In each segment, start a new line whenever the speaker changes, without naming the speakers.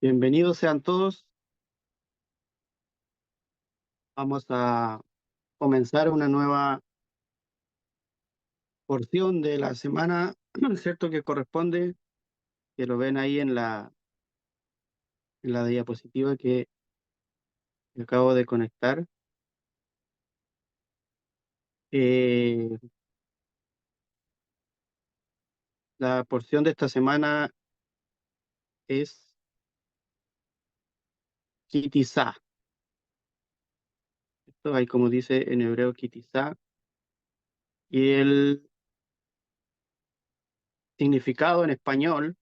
Bienvenidos sean todos. Vamos a comenzar una nueva porción de la semana, ¿cierto? Que corresponde, que lo ven ahí en la diapositiva que acabo de conectar. Eh, la porción de esta semana es Kitizá. Esto ahí como dice en hebreo Kitizá. Y el significado en español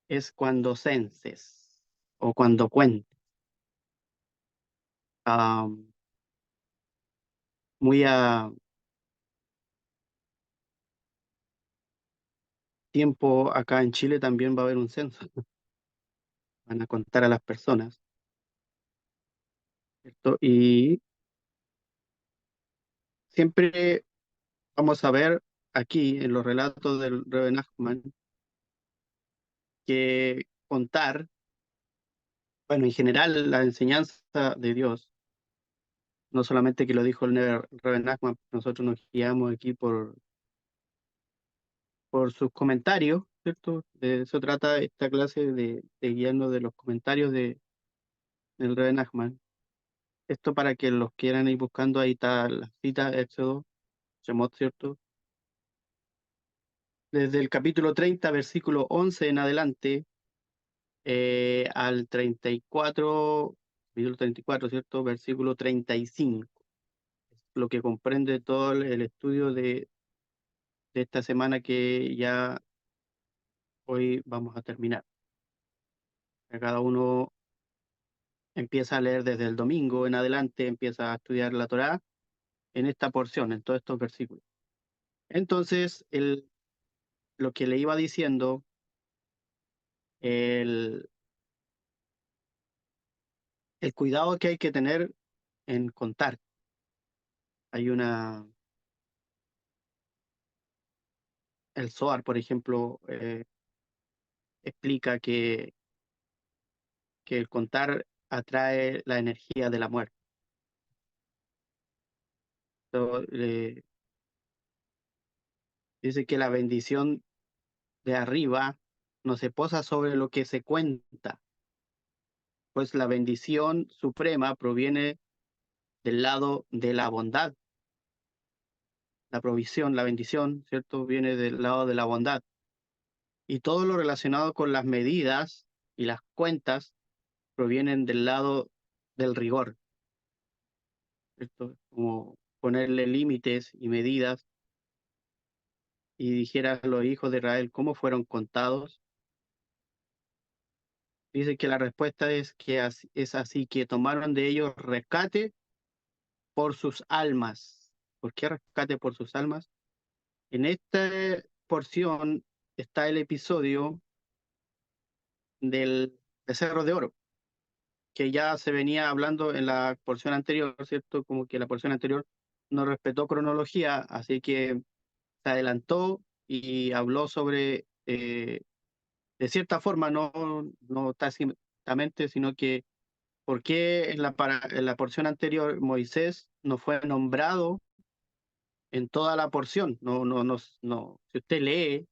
es cuando censes o cuando cuentes. Ah, muy a tiempo acá en Chile también va a haber un censo. Van a contar a las personas, ¿cierto? Y siempre vamos a ver aquí en los relatos del Rebbe Nachman que contar, bueno, en general la enseñanza de Dios, no solamente que lo dijo el Rebbe Nachman, nosotros nos guiamos aquí por sus comentarios, ¿cierto? De eso trata esta clase de guiarnos de los comentarios del Rebbe Nachman. Esto para que los quieran ir buscando, ahí está la cita, Éxodo, Shemot, ¿cierto? Desde el capítulo 30, versículo 11 en adelante, al 34, capítulo 34, ¿cierto? Versículo 35, lo que comprende todo el estudio de esta semana que ya hoy vamos a terminar. Cada uno empieza a leer desde el domingo en adelante, empieza a estudiar la Torá en esta porción, en todos estos versículos. Entonces, lo que le iba diciendo, el, el cuidado que hay que tener en contar. Hay el Zohar, por ejemplo, explica que el contar atrae la energía de la muerte. Dice que la bendición de arriba no se posa sobre lo que se cuenta, pues la bendición suprema proviene del lado de la bondad. La provisión, la bendición, ¿cierto? Viene del lado de la bondad. Y todo lo relacionado con las medidas y las cuentas provienen del lado del rigor, ¿cierto? Como ponerle límites y medidas, y dijera a los hijos de Israel cómo fueron contados. Dice que la respuesta es que es así, que tomaron de ellos rescate por sus almas. ¿Por qué rescate por sus almas? En esta porción está el episodio del Becerro de Oro, que ya se venía hablando en la porción anterior, ¿cierto? Como que la porción anterior no respetó cronología, así que se adelantó y habló sobre, de cierta forma, no tácitamente, sino que por qué en la porción anterior Moisés no fue nombrado en toda la porción. No. Si usted lee,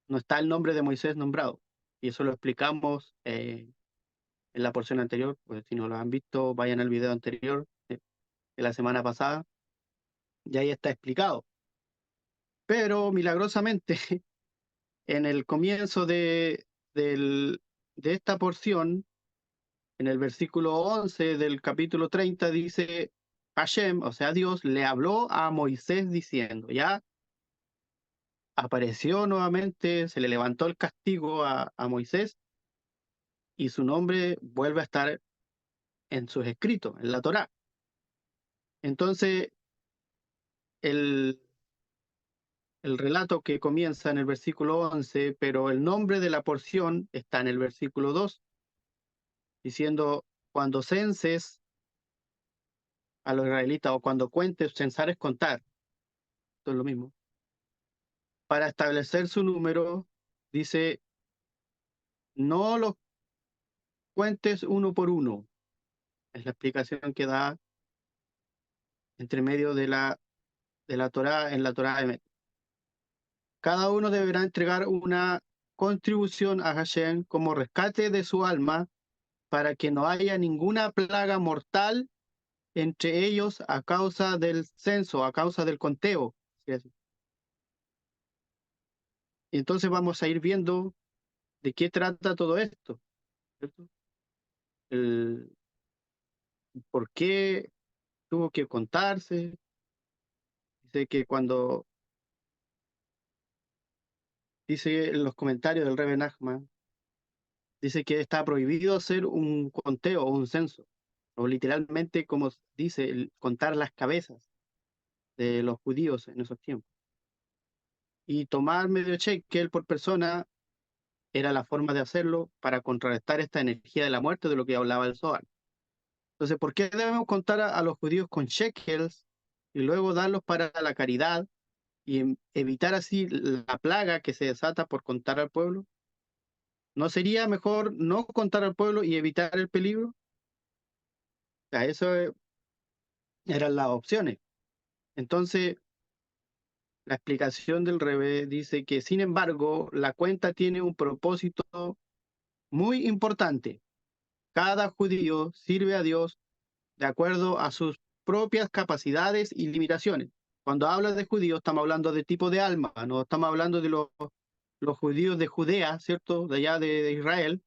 no está el nombre de Moisés nombrado. Y eso lo explicamos en la porción anterior. Pues si no lo han visto, vayan al video anterior de la semana pasada, y ahí está explicado. Pero milagrosamente, en el comienzo de esta porción, en el versículo 11 del capítulo 30, dice, Hashem, o sea, Dios, le habló a Moisés diciendo, ya apareció nuevamente, se le levantó el castigo a Moisés, y su nombre vuelve a estar en sus escritos, en la Torá. Entonces, el, el relato que comienza en el versículo 11, pero el nombre de la porción está en el versículo 2, diciendo, cuando censes a los israelitas, o cuando cuentes, censar es contar, esto es lo mismo, para establecer su número, dice, no los cuentes uno por uno. Es la explicación que da entre medio de la Torá en la Torá de Emet. Cada uno deberá entregar una contribución a Hashem como rescate de su alma para que no haya ninguna plaga mortal entre ellos a causa del censo, a causa del conteo. Entonces vamos a ir viendo de qué trata todo esto, ¿cierto? El por qué tuvo que contarse. Dice que cuando dice en los comentarios del Rebbe Nachman, dice que está prohibido hacer un conteo o un censo, o literalmente, como dice, contar las cabezas de los judíos en esos tiempos. Y tomar medio shekel por persona era la forma de hacerlo para contrarrestar esta energía de la muerte de lo que hablaba el Zohar. Entonces, ¿por qué debemos contar a los judíos con shekels y luego darlos para la caridad y evitar así la plaga que se desata por contar al pueblo? ¿No sería mejor no contar al pueblo y evitar el peligro? O sea, eso eran las opciones. Entonces, la explicación del Rebbe dice que, sin embargo, la cuenta tiene un propósito muy importante. Cada judío sirve a Dios de acuerdo a sus propias capacidades y limitaciones. Cuando habla de judíos, estamos hablando de tipo de alma, no estamos hablando de los judíos de Judea, ¿cierto? De allá de Israel,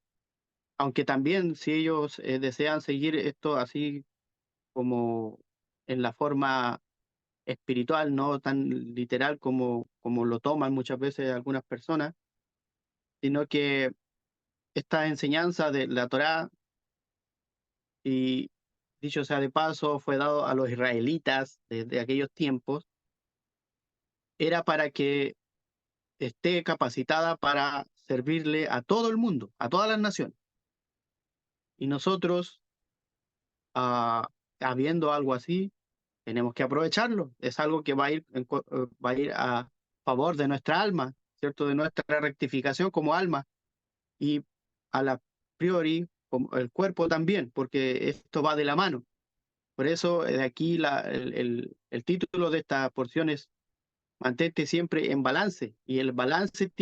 aunque también si ellos desean seguir esto así como en la forma espiritual, no tan literal como lo toman muchas veces algunas personas, sino que esta enseñanza de la Torá, y dicho sea de paso, fue dado a los israelitas desde aquellos tiempos, era para que esté capacitada para servirle a todo el mundo, a todas las naciones. Y nosotros, ah, habiendo algo así, tenemos que aprovecharlo. Es algo que va a ir a favor de nuestra alma, ¿cierto? De nuestra rectificación como alma y a la priori como el cuerpo también, porque esto va de la mano. Por eso de aquí el título de esta porción es mantente siempre en balance. Y el balance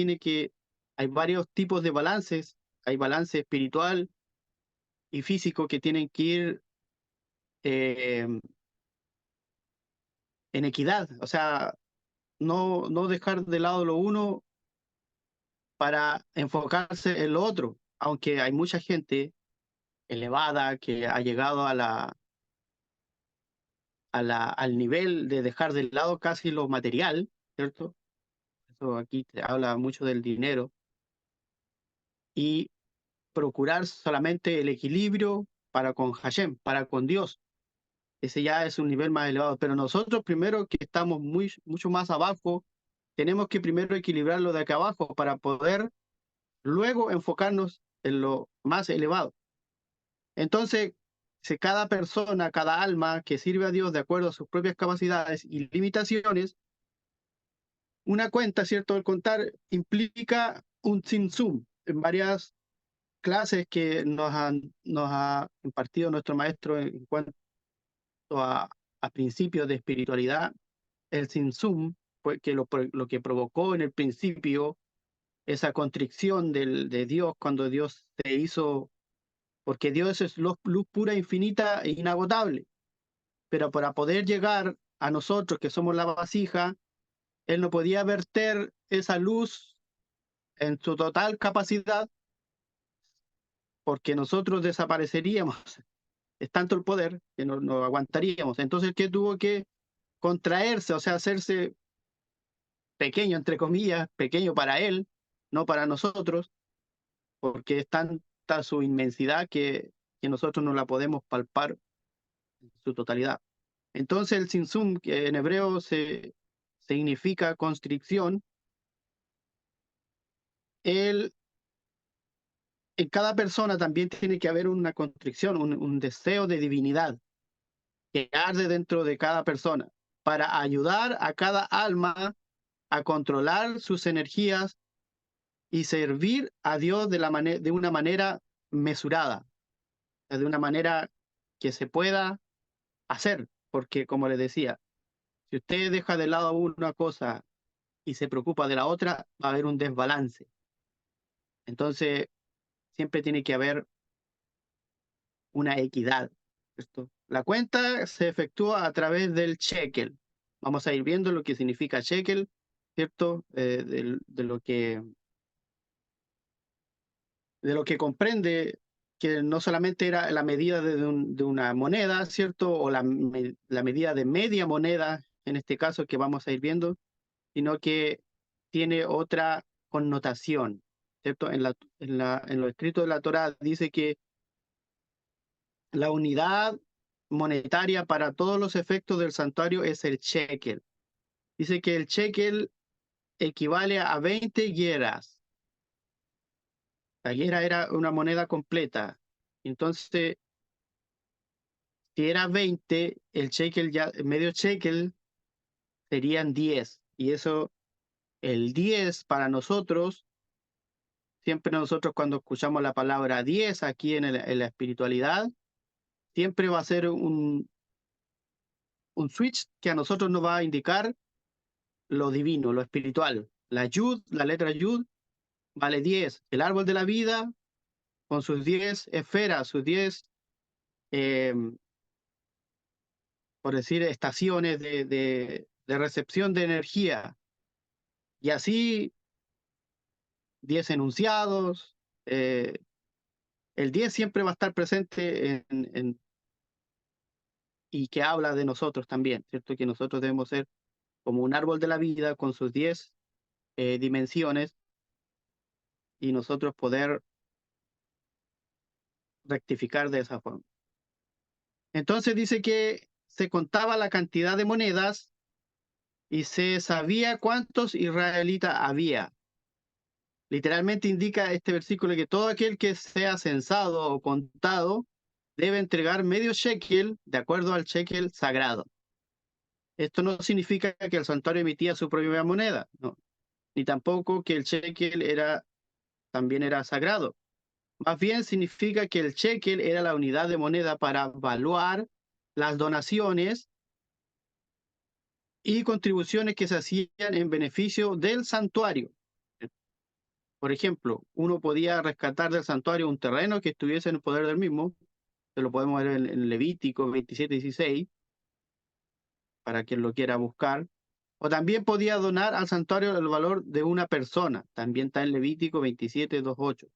hay varios tipos de balances. Hay balance espiritual y físico que tienen que ir eh, en equidad. O sea, no dejar de lado lo uno para enfocarse en lo otro. Aunque hay mucha gente elevada que ha llegado al nivel de dejar de lado casi lo material, ¿cierto? Eso aquí te habla mucho del dinero. Y procurar solamente el equilibrio para con Hashem, para con Dios. Ese ya es un nivel más elevado. Pero nosotros primero que estamos mucho más abajo, tenemos que primero equilibrar lo de acá abajo para poder luego enfocarnos en lo más elevado. Entonces, si cada persona, cada alma que sirve a Dios de acuerdo a sus propias capacidades y limitaciones, una cuenta, ¿cierto? El contar implica un tzimtzum en varias clases que nos ha impartido nuestro maestro en cuanto a principios de espiritualidad. El Tzimtzum fue que lo que provocó en el principio esa constricción de Dios cuando Dios se hizo, porque Dios es luz pura, infinita e inagotable, pero para poder llegar a nosotros que somos la vasija, Él no podía verter esa luz en su total capacidad porque nosotros desapareceríamos. Es tanto el poder que no aguantaríamos. Entonces, ¿qué tuvo que contraerse? O sea, hacerse pequeño, entre comillas, pequeño para él, no para nosotros, porque es tanta su inmensidad que nosotros no la podemos palpar en su totalidad. Entonces, el Tzimtzum, que en hebreo significa constricción, él, en cada persona también tiene que haber una constricción, un deseo de divinidad que arde dentro de cada persona para ayudar a cada alma a controlar sus energías y servir a Dios de una manera mesurada, de una manera que se pueda hacer, porque como les decía, si usted deja de lado una cosa y se preocupa de la otra, va a haber un desbalance. Entonces, siempre tiene que haber una equidad, ¿cierto? La cuenta se efectúa a través del shekel. Vamos a ir viendo lo que significa shekel, ¿cierto? De lo que comprende que no solamente era la medida de una moneda, ¿cierto? O la medida de media moneda, en este caso que vamos a ir viendo, sino que tiene otra connotación, ¿cierto? En lo escrito de la Torá dice que la unidad monetaria para todos los efectos del santuario es el shekel. Dice que el shekel equivale a 20 hieras. La hiera era una moneda completa. Entonces, si era 20, el shekel ya, medio shekel serían 10. Y eso, el 10 para nosotros, siempre nosotros cuando escuchamos la palabra 10 aquí en la espiritualidad, siempre va a ser un switch que a nosotros nos va a indicar lo divino, lo espiritual. La yud, la letra yud, vale 10. El árbol de la vida, con sus 10 esferas, sus 10, eh, por decir, estaciones de recepción de energía. Y así 10 enunciados. El 10 siempre va a estar presente y que habla de nosotros también, ¿cierto? Que nosotros debemos ser como un árbol de la vida con sus 10 dimensiones y nosotros poder rectificar de esa forma. Entonces dice que se contaba la cantidad de monedas y se sabía cuántos israelitas había. Literalmente indica este versículo que todo aquel que sea censado o contado debe entregar medio shekel de acuerdo al shekel sagrado. Esto no significa que el santuario emitía su propia moneda, no, ni tampoco que el shekel también era sagrado. Más bien significa que el shekel era la unidad de moneda para evaluar las donaciones y contribuciones que se hacían en beneficio del santuario. Por ejemplo, uno podía rescatar del santuario un terreno que estuviese en el poder del mismo, se lo podemos ver en Levítico 27:16, para quien lo quiera buscar, o también podía donar al santuario el valor de una persona, también está en Levítico 27:28.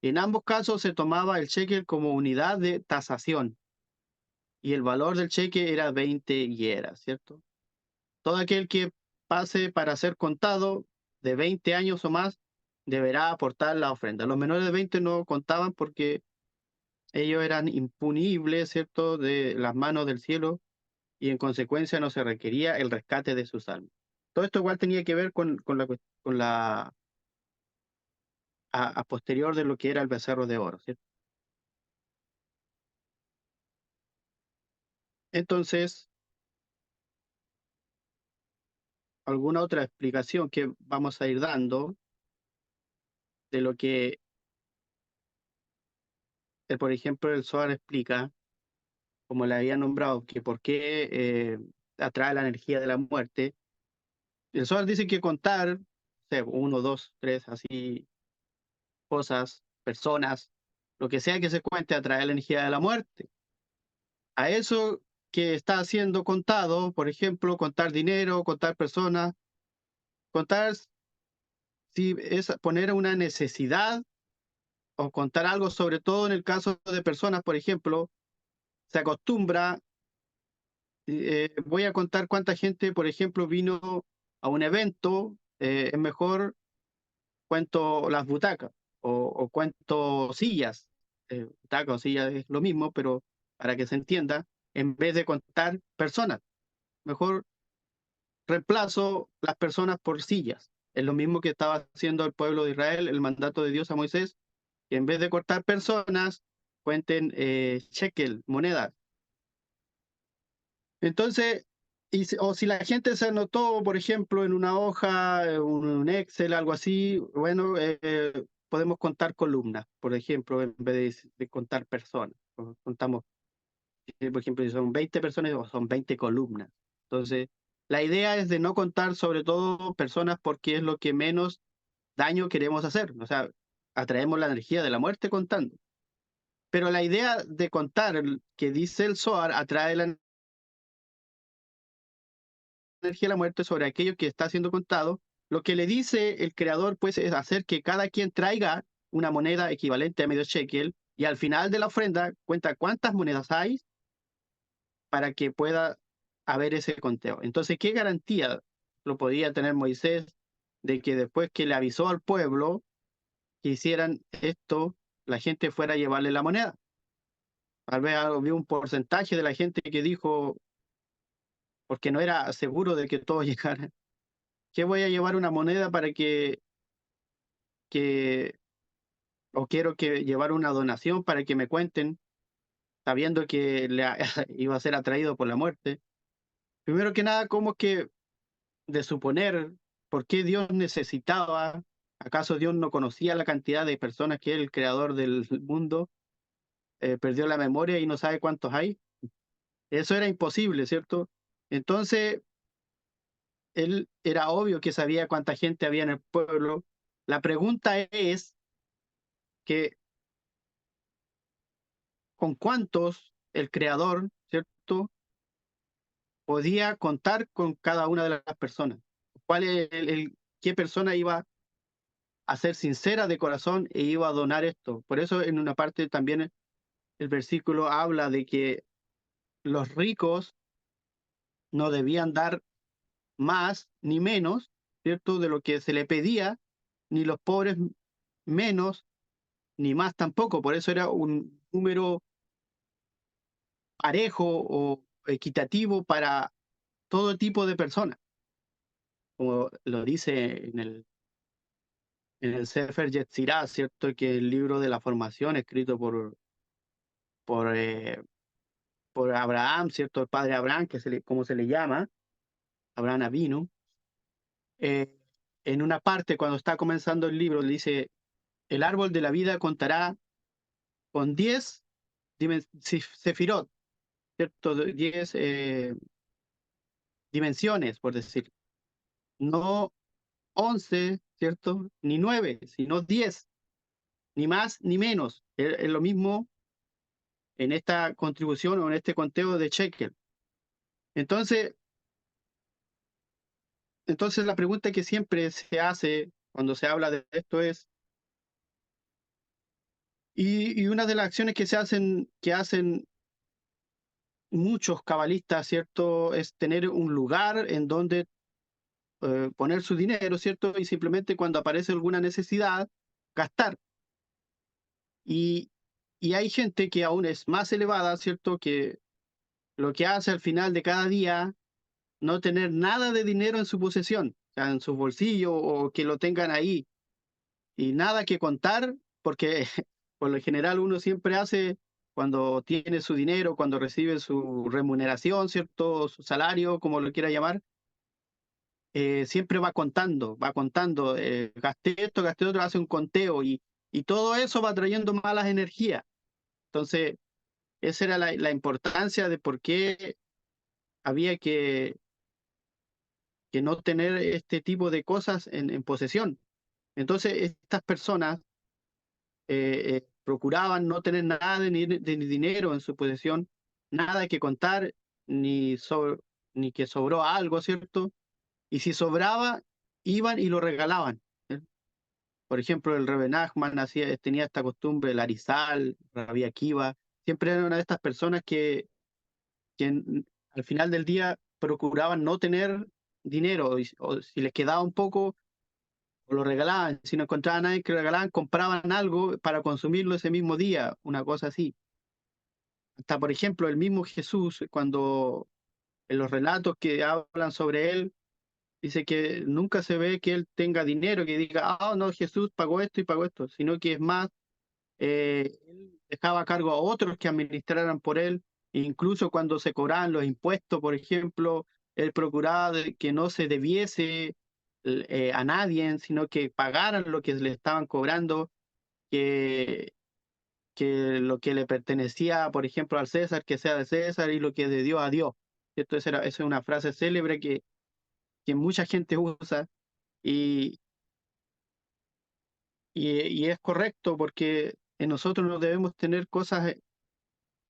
En ambos casos se tomaba el shekel como unidad de tasación, y el valor del cheque era 20 hieras, ¿cierto? Todo aquel que pase para ser contado de 20 años o más deberá aportar la ofrenda. Los menores de 20 no contaban porque ellos eran impunibles, ¿cierto?, de las manos del cielo y en consecuencia no se requería el rescate de sus almas. Todo esto igual tenía que ver con la a posterior de lo que era el becerro de oro, ¿cierto? Entonces, alguna otra explicación que vamos a ir dando de lo que, por ejemplo, el Zohar explica, como le había nombrado, que por qué atrae la energía de la muerte. El Zohar dice que contar, o sea, uno, dos, tres, así, cosas, personas, lo que sea que se cuente, atrae la energía de la muerte. A eso que está siendo contado, por ejemplo, contar dinero, contar personas, contar si es poner una necesidad o contar algo, sobre todo en el caso de personas, por ejemplo, se acostumbra, voy a contar cuánta gente, por ejemplo, vino a un evento, es mejor cuento las butacas o cuento sillas. Butacas o sillas es lo mismo, pero para que se entienda, en vez de contar personas, mejor reemplazo las personas por sillas. Es lo mismo que estaba haciendo el pueblo de Israel, el mandato de Dios a Moisés, que en vez de cortar personas, cuenten shekel, moneda. Entonces, o si la gente se anotó, por ejemplo, en una hoja, un Excel, algo así, bueno, podemos contar columnas, por ejemplo, en vez de contar personas. Contamos, por ejemplo, si son 20 personas o son 20 columnas. Entonces, la idea es de no contar sobre todo personas porque es lo que menos daño queremos hacer. O sea, atraemos la energía de la muerte contando. Pero la idea de contar, que dice el Zohar, atrae la energía de la muerte sobre aquello que está siendo contado. Lo que le dice el creador, pues, es hacer que cada quien traiga una moneda equivalente a medio shekel y al final de la ofrenda cuenta cuántas monedas hay para que pueda haber ese conteo. Entonces, ¿qué garantía lo podía tener Moisés de que después que le avisó al pueblo que hicieran esto, la gente fuera a llevarle la moneda? Tal vez había un porcentaje de la gente que dijo, porque no era seguro de que todos llegaran, que voy a llevar una moneda para que o quiero que llevar una donación para que me cuenten, sabiendo que iba a ser atraído por la muerte. Primero que nada, ¿cómo es que de suponer por qué Dios necesitaba? ¿Acaso Dios no conocía la cantidad de personas que es el creador del mundo? ¿Perdió la memoria y no sabe cuántos hay? Eso era imposible, ¿cierto? Entonces, él era obvio que sabía cuánta gente había en el pueblo. La pregunta es que con cuántos el creador, ¿cierto?, podía contar con cada una de las personas. ¿Cuál es qué persona iba a ser sincera de corazón e iba a donar esto? Por eso en una parte también el versículo habla de que los ricos no debían dar más ni menos, ¿cierto?, de lo que se le pedía, ni los pobres menos ni más tampoco. Por eso era un número parejo o equitativo para todo tipo de personas, como lo dice en el Sefer Yetzirah, ¿cierto? Que es el libro de la formación escrito por, eh, por Abraham, ¿cierto? El padre Abraham, como se le llama, Abraham Avinu. Eh, en una parte, cuando está comenzando el libro, le dice, el árbol de la vida contará con 10 sefirot, ¿cierto? 10 dimensiones, por decir. No 11, ¿cierto? Ni 9, sino 10, ni más ni menos. Es lo mismo en esta contribución o en este conteo de shekel. Entonces, entonces la pregunta que siempre se hace cuando se habla de esto es, y una de las acciones que hacen muchos cabalistas, ¿cierto?, es tener un lugar en donde poner su dinero, ¿cierto? Y simplemente cuando aparece alguna necesidad, gastar. Y, y hay gente que aún es más elevada, ¿cierto?, que lo que hace al final de cada día, no tener nada de dinero en su posesión, o sea, en su bolsillo o que lo tengan ahí, y nada que contar, porque por lo general uno siempre hace cuando tiene su dinero, cuando recibe su remuneración, ¿cierto? Su salario, como lo quiera llamar, siempre va contando, gasté esto, gasté otro, hace un conteo y todo eso va trayendo malas energías. Entonces, esa era la importancia de por qué había que no tener este tipo de cosas en posesión. Entonces, estas personas procuraban no tener nada de dinero en su posesión, nada que contar, ni, ni que sobró algo, ¿cierto? Y si sobraba, iban y lo regalaban. ¿Eh? Por ejemplo, el Rebbe Nachman tenía esta costumbre, el Arizal, Rabbi Akiva, siempre era una de estas personas que al final del día procuraban no tener dinero, o si les quedaba un poco, o lo regalaban. Si no encontraban a nadie que lo regalaban, compraban algo para consumirlo ese mismo día, una cosa así. Hasta, por ejemplo, el mismo Jesús, cuando en los relatos que hablan sobre él, dice que nunca se ve que él tenga dinero, que diga, ah, no, Jesús pagó esto y pagó esto, sino que es más, él dejaba a cargo a otros que administraran por él, e incluso cuando se cobraban los impuestos, por ejemplo, él procuraba que no se debiese a nadie, sino que pagaran lo que le estaban cobrando, que, que lo que le pertenecía, por ejemplo, al César, que sea de César, y lo que es de Dios a Dios. ¿Cierto? Esa es una frase célebre que mucha gente usa y, y es correcto porque en nosotros no debemos tener cosas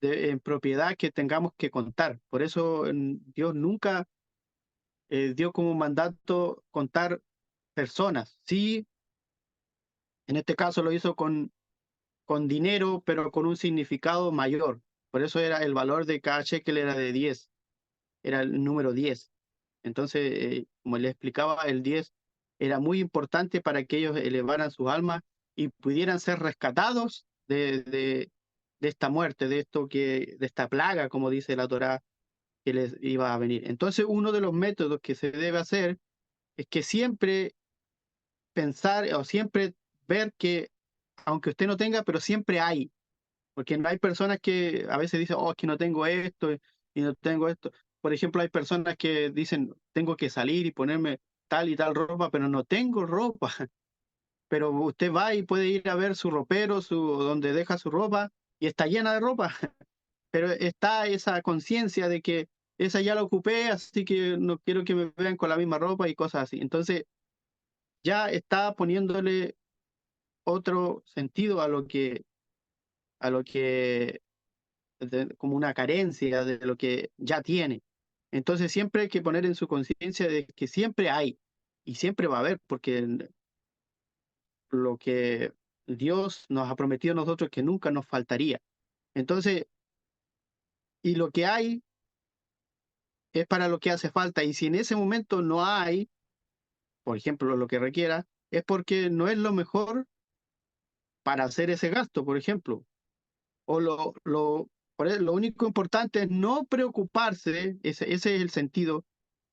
en propiedad que tengamos que contar. Por eso Dios nunca dio como mandato contar personas. Sí, en este caso lo hizo con dinero, pero con un significado mayor. Por eso era el valor de cada shekel era de 10, era el número 10. Entonces, como les explicaba, el 10 era muy importante para que ellos elevaran sus almas y pudieran ser rescatados de esta muerte, de esta plaga, como dice la Torá, que les iba a venir. Entonces, uno de los métodos que se debe hacer es que siempre pensar o siempre ver que, aunque usted no tenga, pero siempre hay, porque no hay personas que a veces dicen, oh, es que no tengo esto y no tengo esto. Por ejemplo, hay personas que dicen, tengo que salir y ponerme tal y tal ropa, pero no tengo ropa. Pero usted va y puede ir a ver su ropero, donde deja su ropa, y está llena de ropa. Pero está esa conciencia de que esa ya la ocupé, así que no quiero que me vean con la misma ropa y cosas así. Entonces, ya está poniéndole otro sentido a lo que como una carencia de lo que ya tiene. Entonces siempre hay que poner en su conciencia de que siempre hay y siempre va a haber, porque lo que Dios nos ha prometido a nosotros es que nunca nos faltaría. Entonces, y lo que hay es para lo que hace falta. Y si en ese momento no hay, por ejemplo, lo que requiera, es porque no es lo mejor para hacer ese gasto, por ejemplo. O lo único importante es no preocuparse, ese es el sentido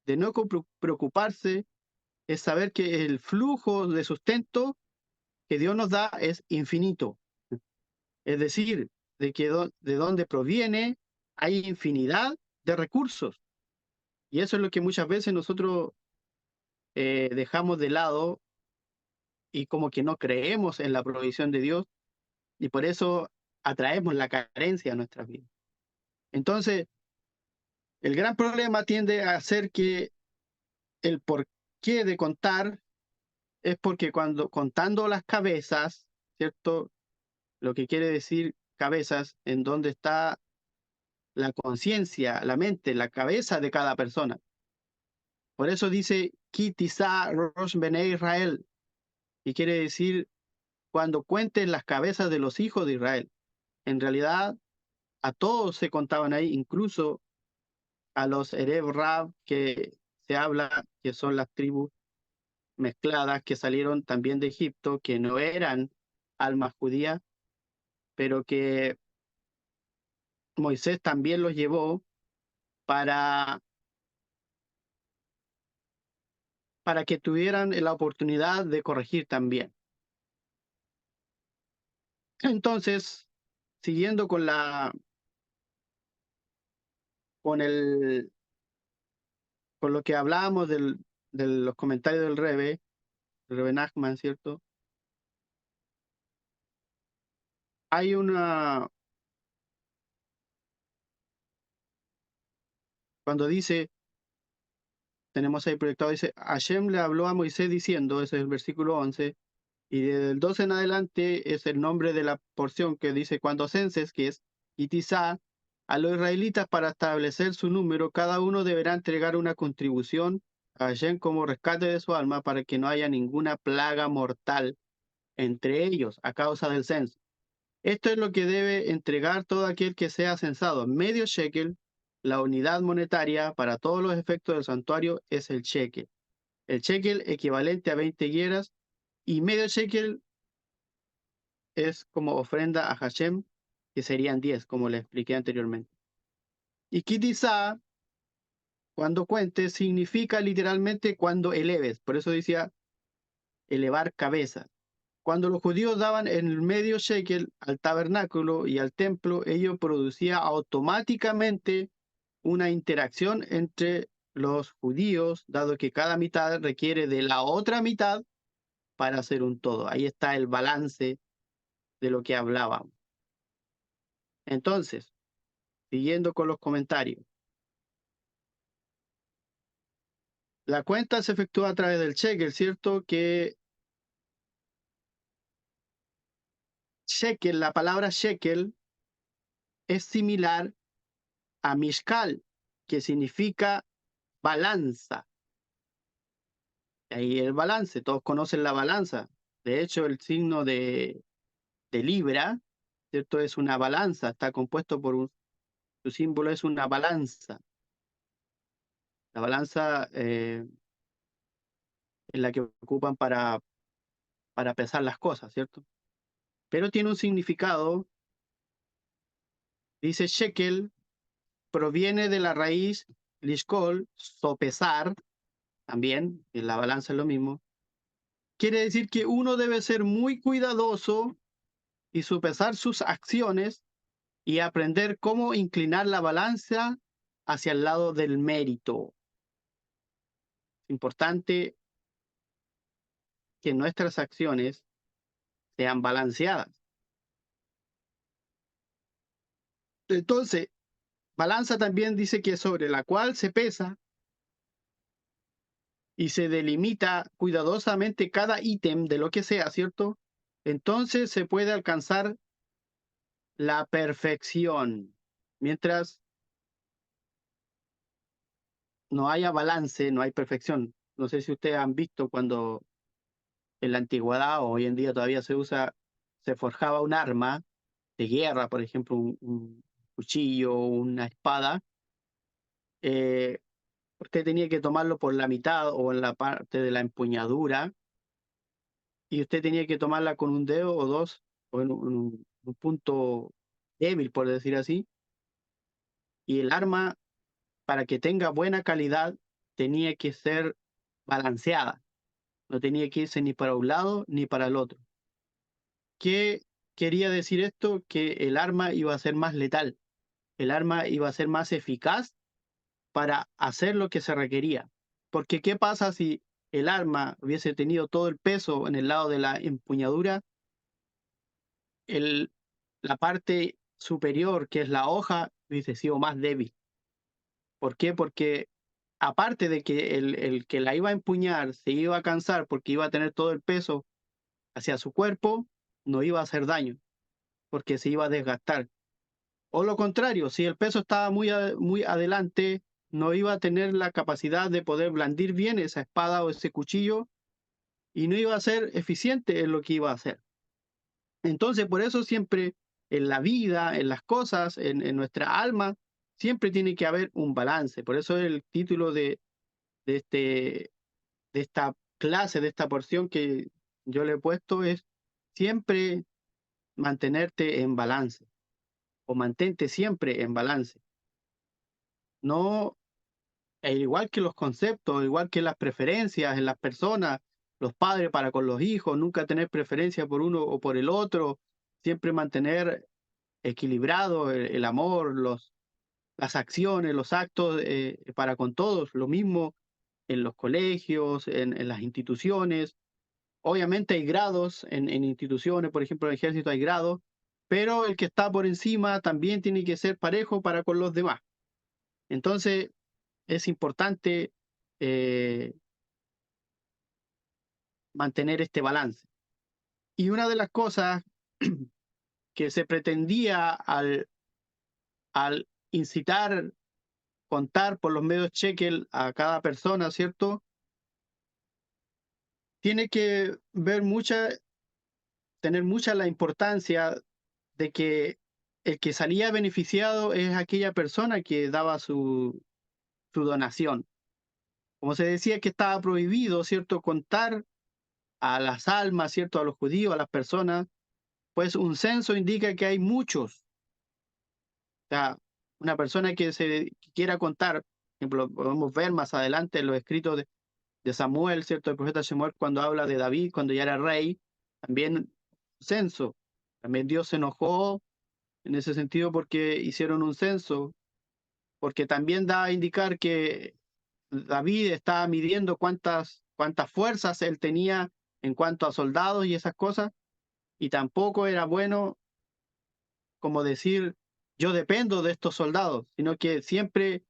de no preocuparse, es saber que el flujo de sustento que Dios nos da es infinito. Es decir, de dónde proviene hay infinidad de recursos. Y eso es lo que muchas veces nosotros dejamos de lado y como que no creemos en la provisión de Dios y por eso atraemos la carencia a nuestras vidas. Entonces, el gran problema tiende a ser que el porqué de contar es porque cuando contando las cabezas, ¿cierto? Lo que quiere decir cabezas, en donde está la conciencia, la mente, la cabeza de cada persona. Por eso dice, Ki tisa rosh bnei Israel, y quiere decir cuando cuenten las cabezas de los hijos de Israel. En realidad, a todos se contaban ahí, incluso a los Ereb Rab, que se habla que son las tribus mezcladas que salieron también de Egipto, que no eran almas judías, pero que Moisés también los llevó para, para que tuvieran la oportunidad de corregir también. Entonces, siguiendo con el, con lo que hablábamos de los comentarios del Rebe Nachman, ¿cierto? Hay cuando dice, tenemos ahí proyectado, dice, Hashem le habló a Moisés diciendo, ese es el versículo 11, y desde el 12 en adelante es el nombre de la porción que dice, cuando censes, que es Itizá, a los israelitas para establecer su número, cada uno deberá entregar una contribución a Hashem como rescate de su alma para que no haya ninguna plaga mortal entre ellos a causa del censo. Esto es lo que debe entregar todo aquel que sea censado. Medio shekel, la unidad monetaria para todos los efectos del santuario es el shekel. El shekel equivalente a 20 hieras y medio shekel es como ofrenda a Hashem, que serían 10, como le expliqué anteriormente. Y kitizá, cuando cuentes, significa literalmente cuando eleves. Por eso decía elevar cabeza. Cuando los judíos daban el medio shekel al tabernáculo y al templo, ello producía automáticamente una interacción entre los judíos, dado que cada mitad requiere de la otra mitad para hacer un todo. Ahí está el balance de lo que hablábamos. Entonces, siguiendo con los comentarios. La cuenta se efectúa a través del shekel, ¿cierto? Que shekel, la palabra shekel es similar a mishkal, que significa balanza. Ahí el balance, todos conocen la balanza. De hecho, el signo de Libra, ¿cierto? Es una balanza, está compuesto por su símbolo es una balanza. La balanza es la que ocupan para pesar las cosas, ¿cierto? Pero tiene un significado, dice shekel, proviene de la raíz lishkol, sopesar, también, en la balanza es lo mismo. Quiere decir que uno debe ser muy cuidadoso y sopesar sus acciones y aprender cómo inclinar la balanza hacia el lado del mérito. Es importante que nuestras acciones sean balanceadas. Entonces, balanza también dice que sobre la cual se pesa y se delimita cuidadosamente cada ítem de lo que sea, ¿cierto? Entonces se puede alcanzar la perfección. Mientras no haya balance, no hay perfección. No sé si ustedes han visto cuando en la antigüedad o hoy en día todavía se usa, se forjaba un arma de guerra, por ejemplo, un cuchillo, una espada. Eh, Usted tenía que tomarlo por la mitad o en la parte de la empuñadura y usted tenía que tomarla con un dedo o dos o en un punto débil, por decir así. Y el arma, para que tenga buena calidad, tenía que ser balanceada. No tenía que irse ni para un lado ni para el otro. ¿Qué quería decir esto? Que el arma iba a ser más letal. El arma iba a ser más eficaz para hacer lo que se requería. Porque ¿qué pasa si el arma hubiese tenido todo el peso en el lado de la empuñadura? El, la parte superior, que es la hoja, hubiese sido más débil. ¿Por qué? Porque aparte de que el que la iba a empuñar se iba a cansar porque iba a tener todo el peso hacia su cuerpo, no iba a hacer daño, porque se iba a desgastar. O lo contrario, si el peso estaba muy adelante, no iba a tener la capacidad de poder blandir bien esa espada o ese cuchillo y no iba a ser eficiente en lo que iba a hacer. Entonces, por eso siempre en la vida, en las cosas, en nuestra alma, siempre tiene que haber un balance. Por eso el título de, este, de esta clase, de esta porción que yo le he puesto es siempre mantenerte en balance o mantente siempre en balance. No, igual que los conceptos, igual que las preferencias en las personas, los padres para con los hijos, nunca tener preferencia por uno o por el otro, siempre mantener equilibrado el amor, las acciones, los actos para con todos, lo mismo en los colegios, en las instituciones. Obviamente hay grados en instituciones, por ejemplo, en el ejército hay grados, pero el que está por encima también tiene que ser parejo para con los demás. Entonces, es importante eh, mantener este balance. Y una de las cosas que se pretendía al incitar, contar por los medios shekel a cada persona, ¿cierto? Tiene que ver tener mucha la importancia de que el que salía beneficiado es aquella persona que daba su donación. Como se decía que estaba prohibido, ¿cierto?, contar a las almas, ¿cierto?, a los judíos, a las personas, pues un censo indica que hay muchos. O sea, una persona que quiera contar, por ejemplo, podemos ver más adelante en los escritos de Samuel, ¿cierto?, el profeta Samuel, cuando habla de David, cuando ya era rey, también censo. También Dios se enojó en ese sentido porque hicieron un censo, porque también da a indicar que David estaba midiendo cuántas fuerzas él tenía en cuanto a soldados y esas cosas, y tampoco era bueno como decir, yo dependo de estos soldados, sino que siempre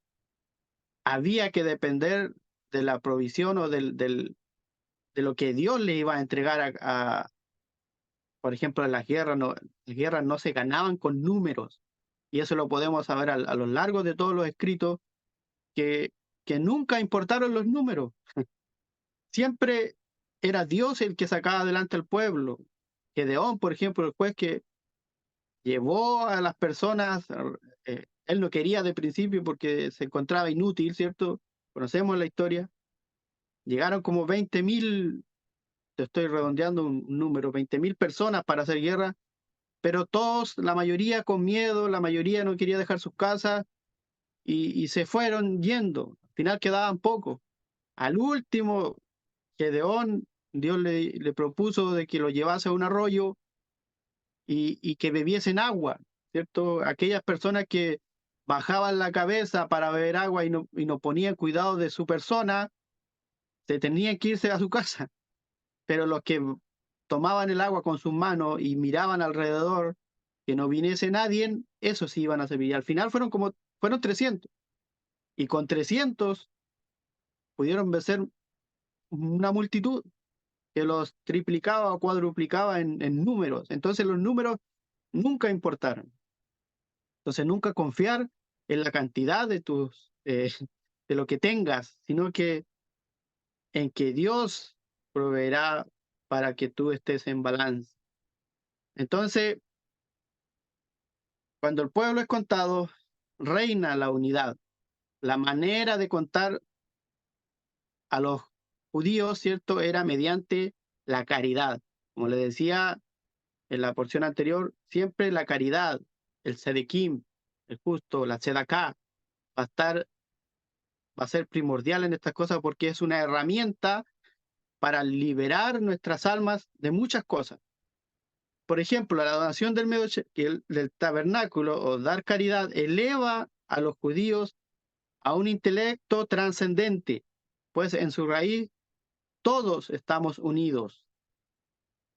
había que depender de la provisión o de lo que Dios le iba a entregar por ejemplo, en las guerras no se ganaban con números, y eso lo podemos saber a lo largo de todos los escritos, que, que nunca importaron los números. Siempre era Dios el que sacaba adelante al pueblo. Gedeón, por ejemplo, el juez que llevó a las personas, él no quería de principio porque se encontraba inútil, ¿cierto? Conocemos la historia. Llegaron como 20.000, te estoy redondeando un número, 20.000 personas para hacer guerra, pero todos, la mayoría con miedo, la mayoría no quería dejar sus casas y se fueron yendo. Al final quedaban pocos. Al último, Gedeón, Dios le propuso de que lo llevase a un arroyo y que bebiesen agua, ¿cierto? Aquellas personas que bajaban la cabeza para beber agua y no ponían cuidado de su persona, se tenían que irse a su casa, pero los que tomaban el agua con sus manos y miraban alrededor, que no viniese nadie, esos sí iban a servir. Y al final fueron 300, y con 300 pudieron vencer una multitud que los triplicaba o cuadruplicaba en números. Entonces los números nunca importaron. Entonces nunca confiar en la cantidad de lo que tengas, sino que en que Dios proveerá para que tú estés en balance. Entonces, cuando el pueblo es contado, reina la unidad. La manera de contar a los judíos, ¿cierto?, era mediante la caridad. Como le decía en la porción anterior, siempre la caridad, el sedequim, el justo, la tzedaká, va a ser primordial en estas cosas porque es una herramienta para liberar nuestras almas de muchas cosas. Por ejemplo, la donación del medio del tabernáculo o dar caridad eleva a los judíos a un intelecto trascendente, pues en su raíz todos estamos unidos.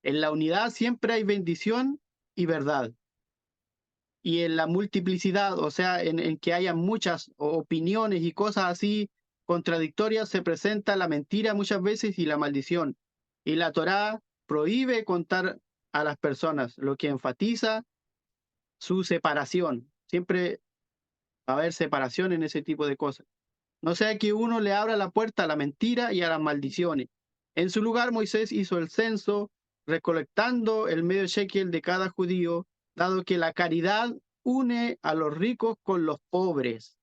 En la unidad siempre hay bendición y verdad. Y en la multiplicidad, o sea, en que haya muchas opiniones y cosas así contradictorias, se presenta la mentira muchas veces y la maldición. Y la Torá prohíbe contar a las personas, lo que enfatiza su separación. Siempre va a haber separación en ese tipo de cosas. No sea que uno le abra la puerta a la mentira y a las maldiciones. En su lugar, Moisés hizo el censo, recolectando el medio shekel de cada judío, dado que la caridad une a los ricos con los pobres.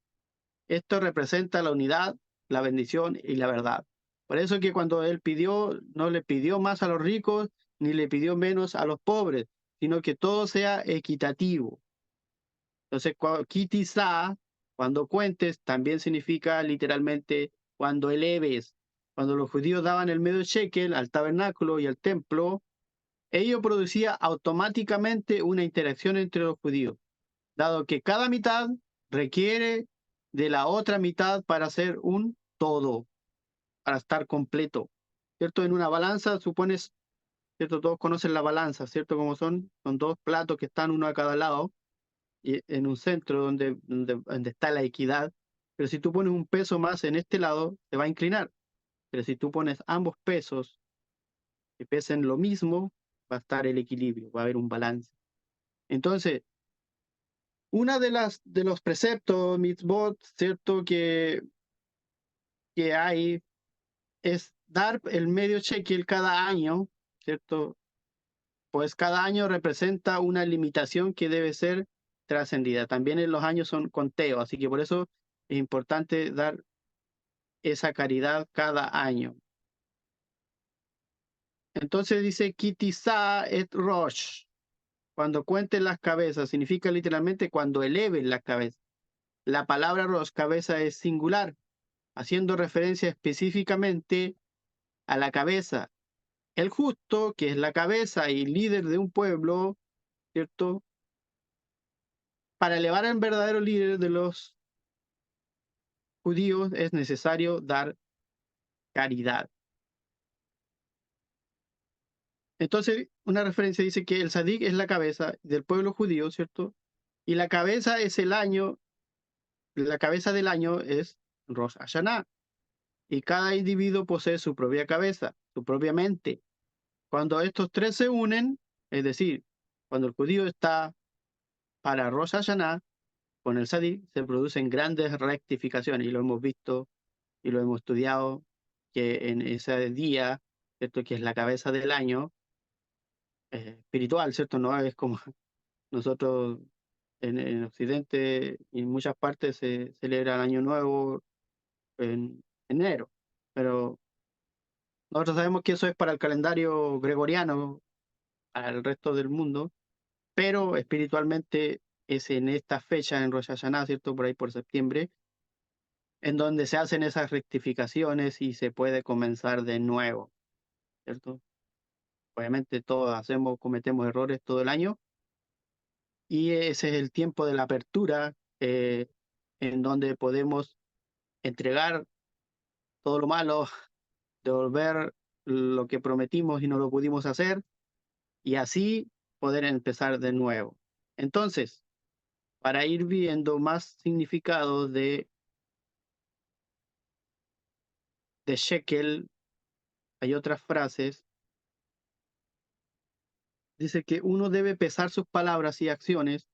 Esto representa la unidad, la bendición y la verdad. Por eso que cuando él pidió, no le pidió más a los ricos, ni le pidió menos a los pobres, sino que todo sea equitativo. Entonces, kitizá, cuando cuentes, también significa literalmente cuando eleves. Cuando los judíos daban el medio shekel al tabernáculo y al templo, ello producía automáticamente una interacción entre los judíos, dado que cada mitad requiere de la otra mitad para ser un todo, para estar completo. ¿Cierto? En una balanza, supones, ¿cierto? Todos conocen la balanza, ¿cierto? Como son dos platos que están uno a cada lado y en un centro donde está la equidad, pero si tú pones un peso más en este lado, se va a inclinar. Pero si tú pones ambos pesos que pesen lo mismo, va a estar el equilibrio, va a haber un balance. Entonces, una de los preceptos, mitzvot, ¿cierto? Que hay es dar el medio shekel cada año, ¿cierto? Pues cada año representa una limitación que debe ser trascendida. También en los años son conteo, así que por eso es importante dar esa caridad cada año. Entonces dice Kitizá et Rosh. Cuando cuenten las cabezas, significa literalmente cuando eleven la cabeza. La palabra Rosh, cabeza, es singular, haciendo referencia específicamente a la cabeza. El justo, que es la cabeza y líder de un pueblo, ¿cierto? Para elevar al verdadero líder judíos es necesario dar caridad. Entonces, una referencia dice que el Sadik es la cabeza del pueblo judío, ¿cierto? Y la cabeza es el año, la cabeza del año es Rosh Hashanah. Y cada individuo posee su propia cabeza, su propia mente. Cuando estos tres se unen, es decir, cuando el judío está para Rosh Hashanah, con el Sadik se producen grandes rectificaciones, y lo hemos visto y lo hemos estudiado, que en ese día, ¿cierto? Que es la cabeza del año, espiritual, ¿cierto? No es como nosotros en Occidente y en muchas partes se celebra el Año Nuevo en enero, pero nosotros sabemos que eso es para el calendario gregoriano, para el resto del mundo, pero espiritualmente es en esta fecha, en Rosh Hashanah, ¿cierto? Por ahí por septiembre, en donde se hacen esas rectificaciones y se puede comenzar de nuevo, ¿cierto? Obviamente todos cometemos errores todo el año, y ese es el tiempo de la apertura, en donde podemos entregar todo lo malo, devolver lo que prometimos y no lo pudimos hacer, y así poder empezar de nuevo. Entonces, para ir viendo más significados de shekel, hay otras frases. Dice que uno debe pesar sus palabras y acciones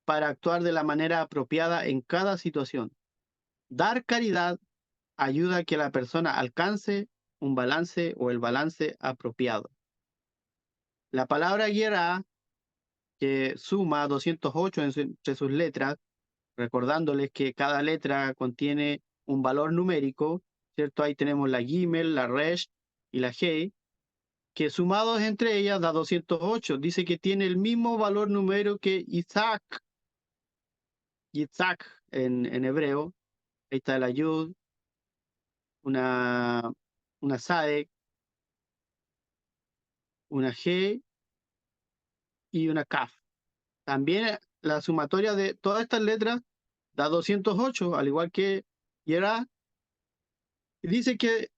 para actuar de la manera apropiada en cada situación. Dar caridad ayuda a que la persona alcance un balance o el balance apropiado. La palabra Yerá, que suma 208 entre sus letras, recordándoles que cada letra contiene un valor numérico, ¿cierto? Ahí tenemos la Gimel, la Resh y la Hei, que sumados entre ellas da 208. Dice que tiene el mismo valor numérico que Yitzhak en hebreo. Ahí está la Yud, una, una Sadek, una G y una Kaf. También la sumatoria de todas estas letras da 208, al igual que Yerá. Dice que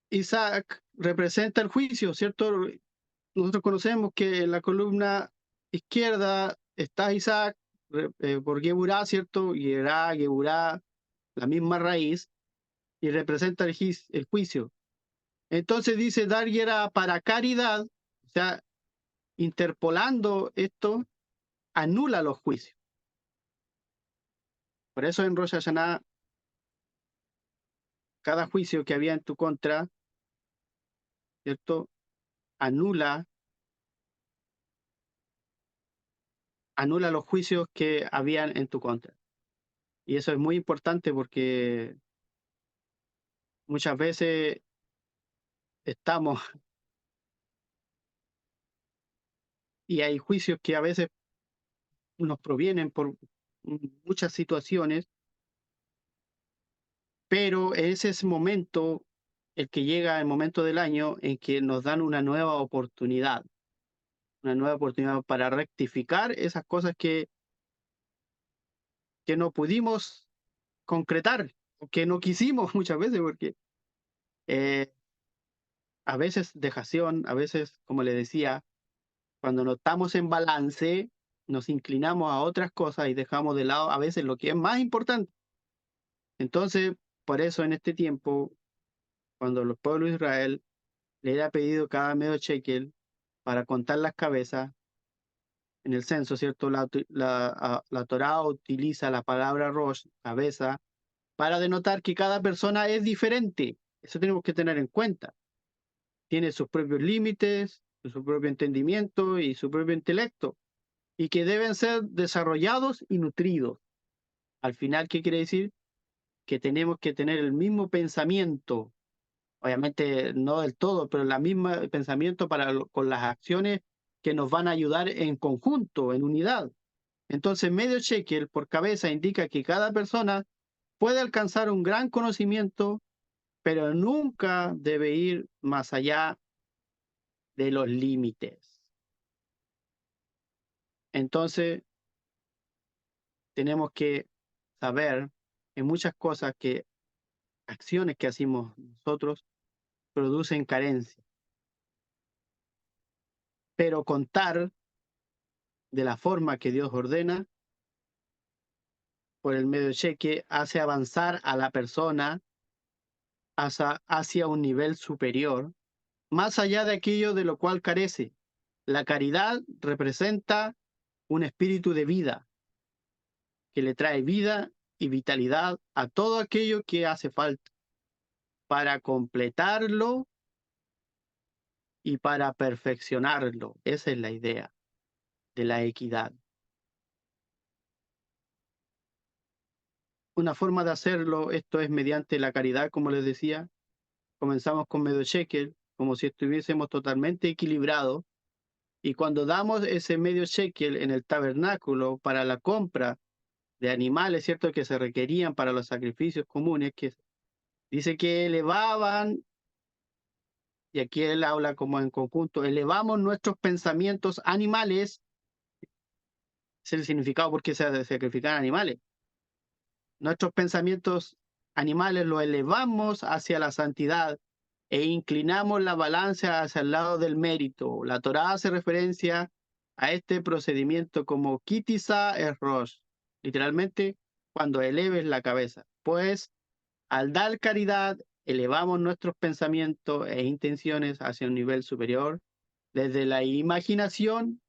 Isaac representa el juicio, ¿cierto? Nosotros conocemos que en la columna izquierda está Isaac por Geburá, ¿cierto? Yerá, Geburá, la misma raíz, y representa el juicio. Entonces dice dar Yerá para caridad, o sea, interpolando esto, anula los juicios. Por eso en Rosh Hashanah, cada juicio que había en tu contra, ¿cierto? Anula, anula los juicios que habían en tu contra. Y eso es muy importante porque muchas veces estamos y hay juicios que a veces nos provienen por muchas situaciones, pero ese es el momento, el que llega el momento del año en que nos dan una nueva oportunidad para rectificar esas cosas que no pudimos concretar, que no quisimos muchas veces, porque eh, a veces dejación, a veces, como le decía, cuando no estamos en balance, nos inclinamos a otras cosas y dejamos de lado a veces lo que es más importante. Entonces, por eso en este tiempo, cuando el pueblo de Israel le era pedido cada medio shekel para contar las cabezas, en el censo, ¿cierto? La Torá utiliza la palabra Rosh, cabeza, para denotar que cada persona es diferente. Eso tenemos que tener en cuenta. Tiene sus propios límites, su propio entendimiento y su propio intelecto, y que deben ser desarrollados y nutridos. Al final, ¿qué quiere decir? Que tenemos que tener el mismo pensamiento, obviamente no del todo, pero el mismo pensamiento con las acciones que nos van a ayudar en conjunto, en unidad. Entonces, medio shekel por cabeza indica que cada persona puede alcanzar un gran conocimiento, pero nunca debe ir más allá de los límites. Entonces, tenemos que saber en muchas cosas que, acciones que hacemos nosotros, producen carencia. Pero contar de la forma que Dios ordena, por el medio del cheque, hace avanzar a la persona hacia un nivel superior, más allá de aquello de lo cual carece. La caridad representa un espíritu de vida que le trae vida y vitalidad a todo aquello que hace falta para completarlo y para perfeccionarlo. Esa es la idea de la equidad. Una forma de hacerlo, esto es mediante la caridad, como les decía. Comenzamos con medio shekel, como si estuviésemos totalmente equilibrados. Y cuando damos ese medio shekel en el tabernáculo para la compra de animales, ¿cierto?, que se requerían para los sacrificios comunes, que dice que elevaban, y aquí él habla como en conjunto, elevamos nuestros pensamientos animales, es el significado porque se sacrifican animales. Nuestros pensamientos animales los elevamos hacia la santidad e inclinamos la balanza hacia el lado del mérito. La Torá hace referencia a este procedimiento como kitisa es rosh, literalmente cuando eleves la cabeza. Pues al dar caridad, elevamos nuestros pensamientos e intenciones hacia un nivel superior, desde la imaginación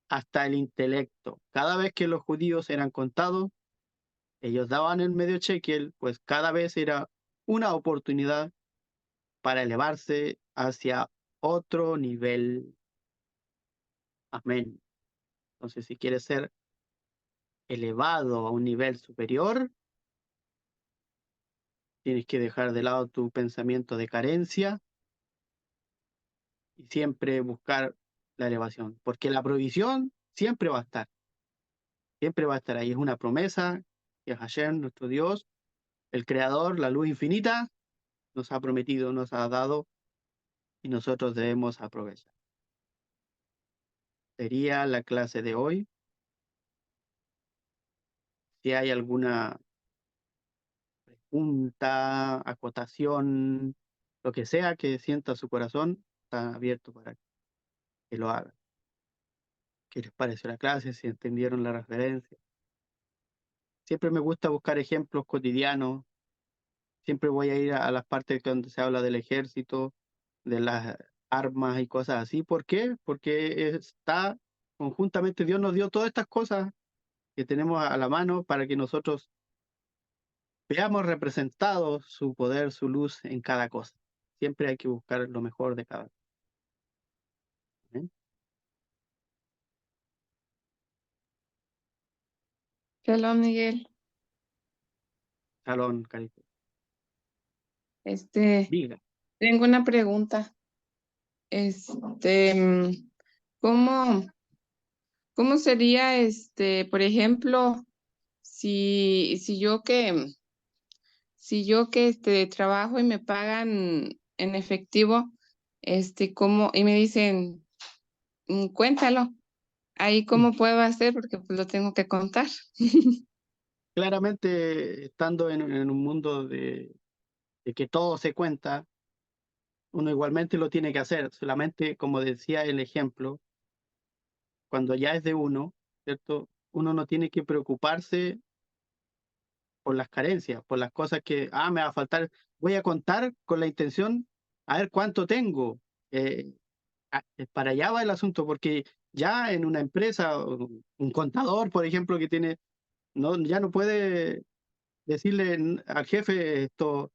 hasta el intelecto. Cada vez que los judíos eran contados, ellos daban el medio shekel, pues cada vez era una oportunidad para elevarse hacia otro nivel. Amén. Entonces, si quieres ser elevado a un nivel superior, tienes que dejar de lado tu pensamiento de carencia y siempre buscar la elevación, porque la provisión siempre va a estar, siempre va a estar ahí. Es una promesa que Hashem, nuestro Dios, el Creador, la luz infinita, nos ha prometido, nos ha dado y nosotros debemos aprovechar. Sería la clase de hoy. Si hay alguna pregunta, acotación, lo que sea que sienta su corazón, está abierto para que lo haga. ¿Qué les pareció la clase? Si entendieron la referencia. Siempre me gusta buscar ejemplos cotidianos. Siempre voy a ir a las partes donde se habla del ejército, de las armas y cosas así. ¿Por qué? Porque está conjuntamente, Dios nos dio todas estas cosas que tenemos a la mano para que nosotros veamos representado su poder, su luz en cada cosa. Siempre hay que buscar lo mejor de cada cosa. ¿Eh?
Shalom, Miguel.
Salón, Carito.
Este,
Diga.
tengo una pregunta. Este, ¿cómo, cómo sería, por ejemplo, si yo que trabajo y me pagan en efectivo, cómo, y me dicen, cuéntalo, ahí cómo puedo hacer porque pues lo tengo que contar.
Claramente, estando en un mundo de que todo se cuenta, uno igualmente lo tiene que hacer. Solamente, como decía el ejemplo, cuando ya es de uno, ¿cierto? Uno no tiene que preocuparse por las carencias, por las cosas que, me va a faltar. Voy a contar con la intención a ver cuánto tengo. Eh, para allá va el asunto, porque ya en una empresa, un contador, por ejemplo, que tiene, no, ya no puede decirle al jefe esto,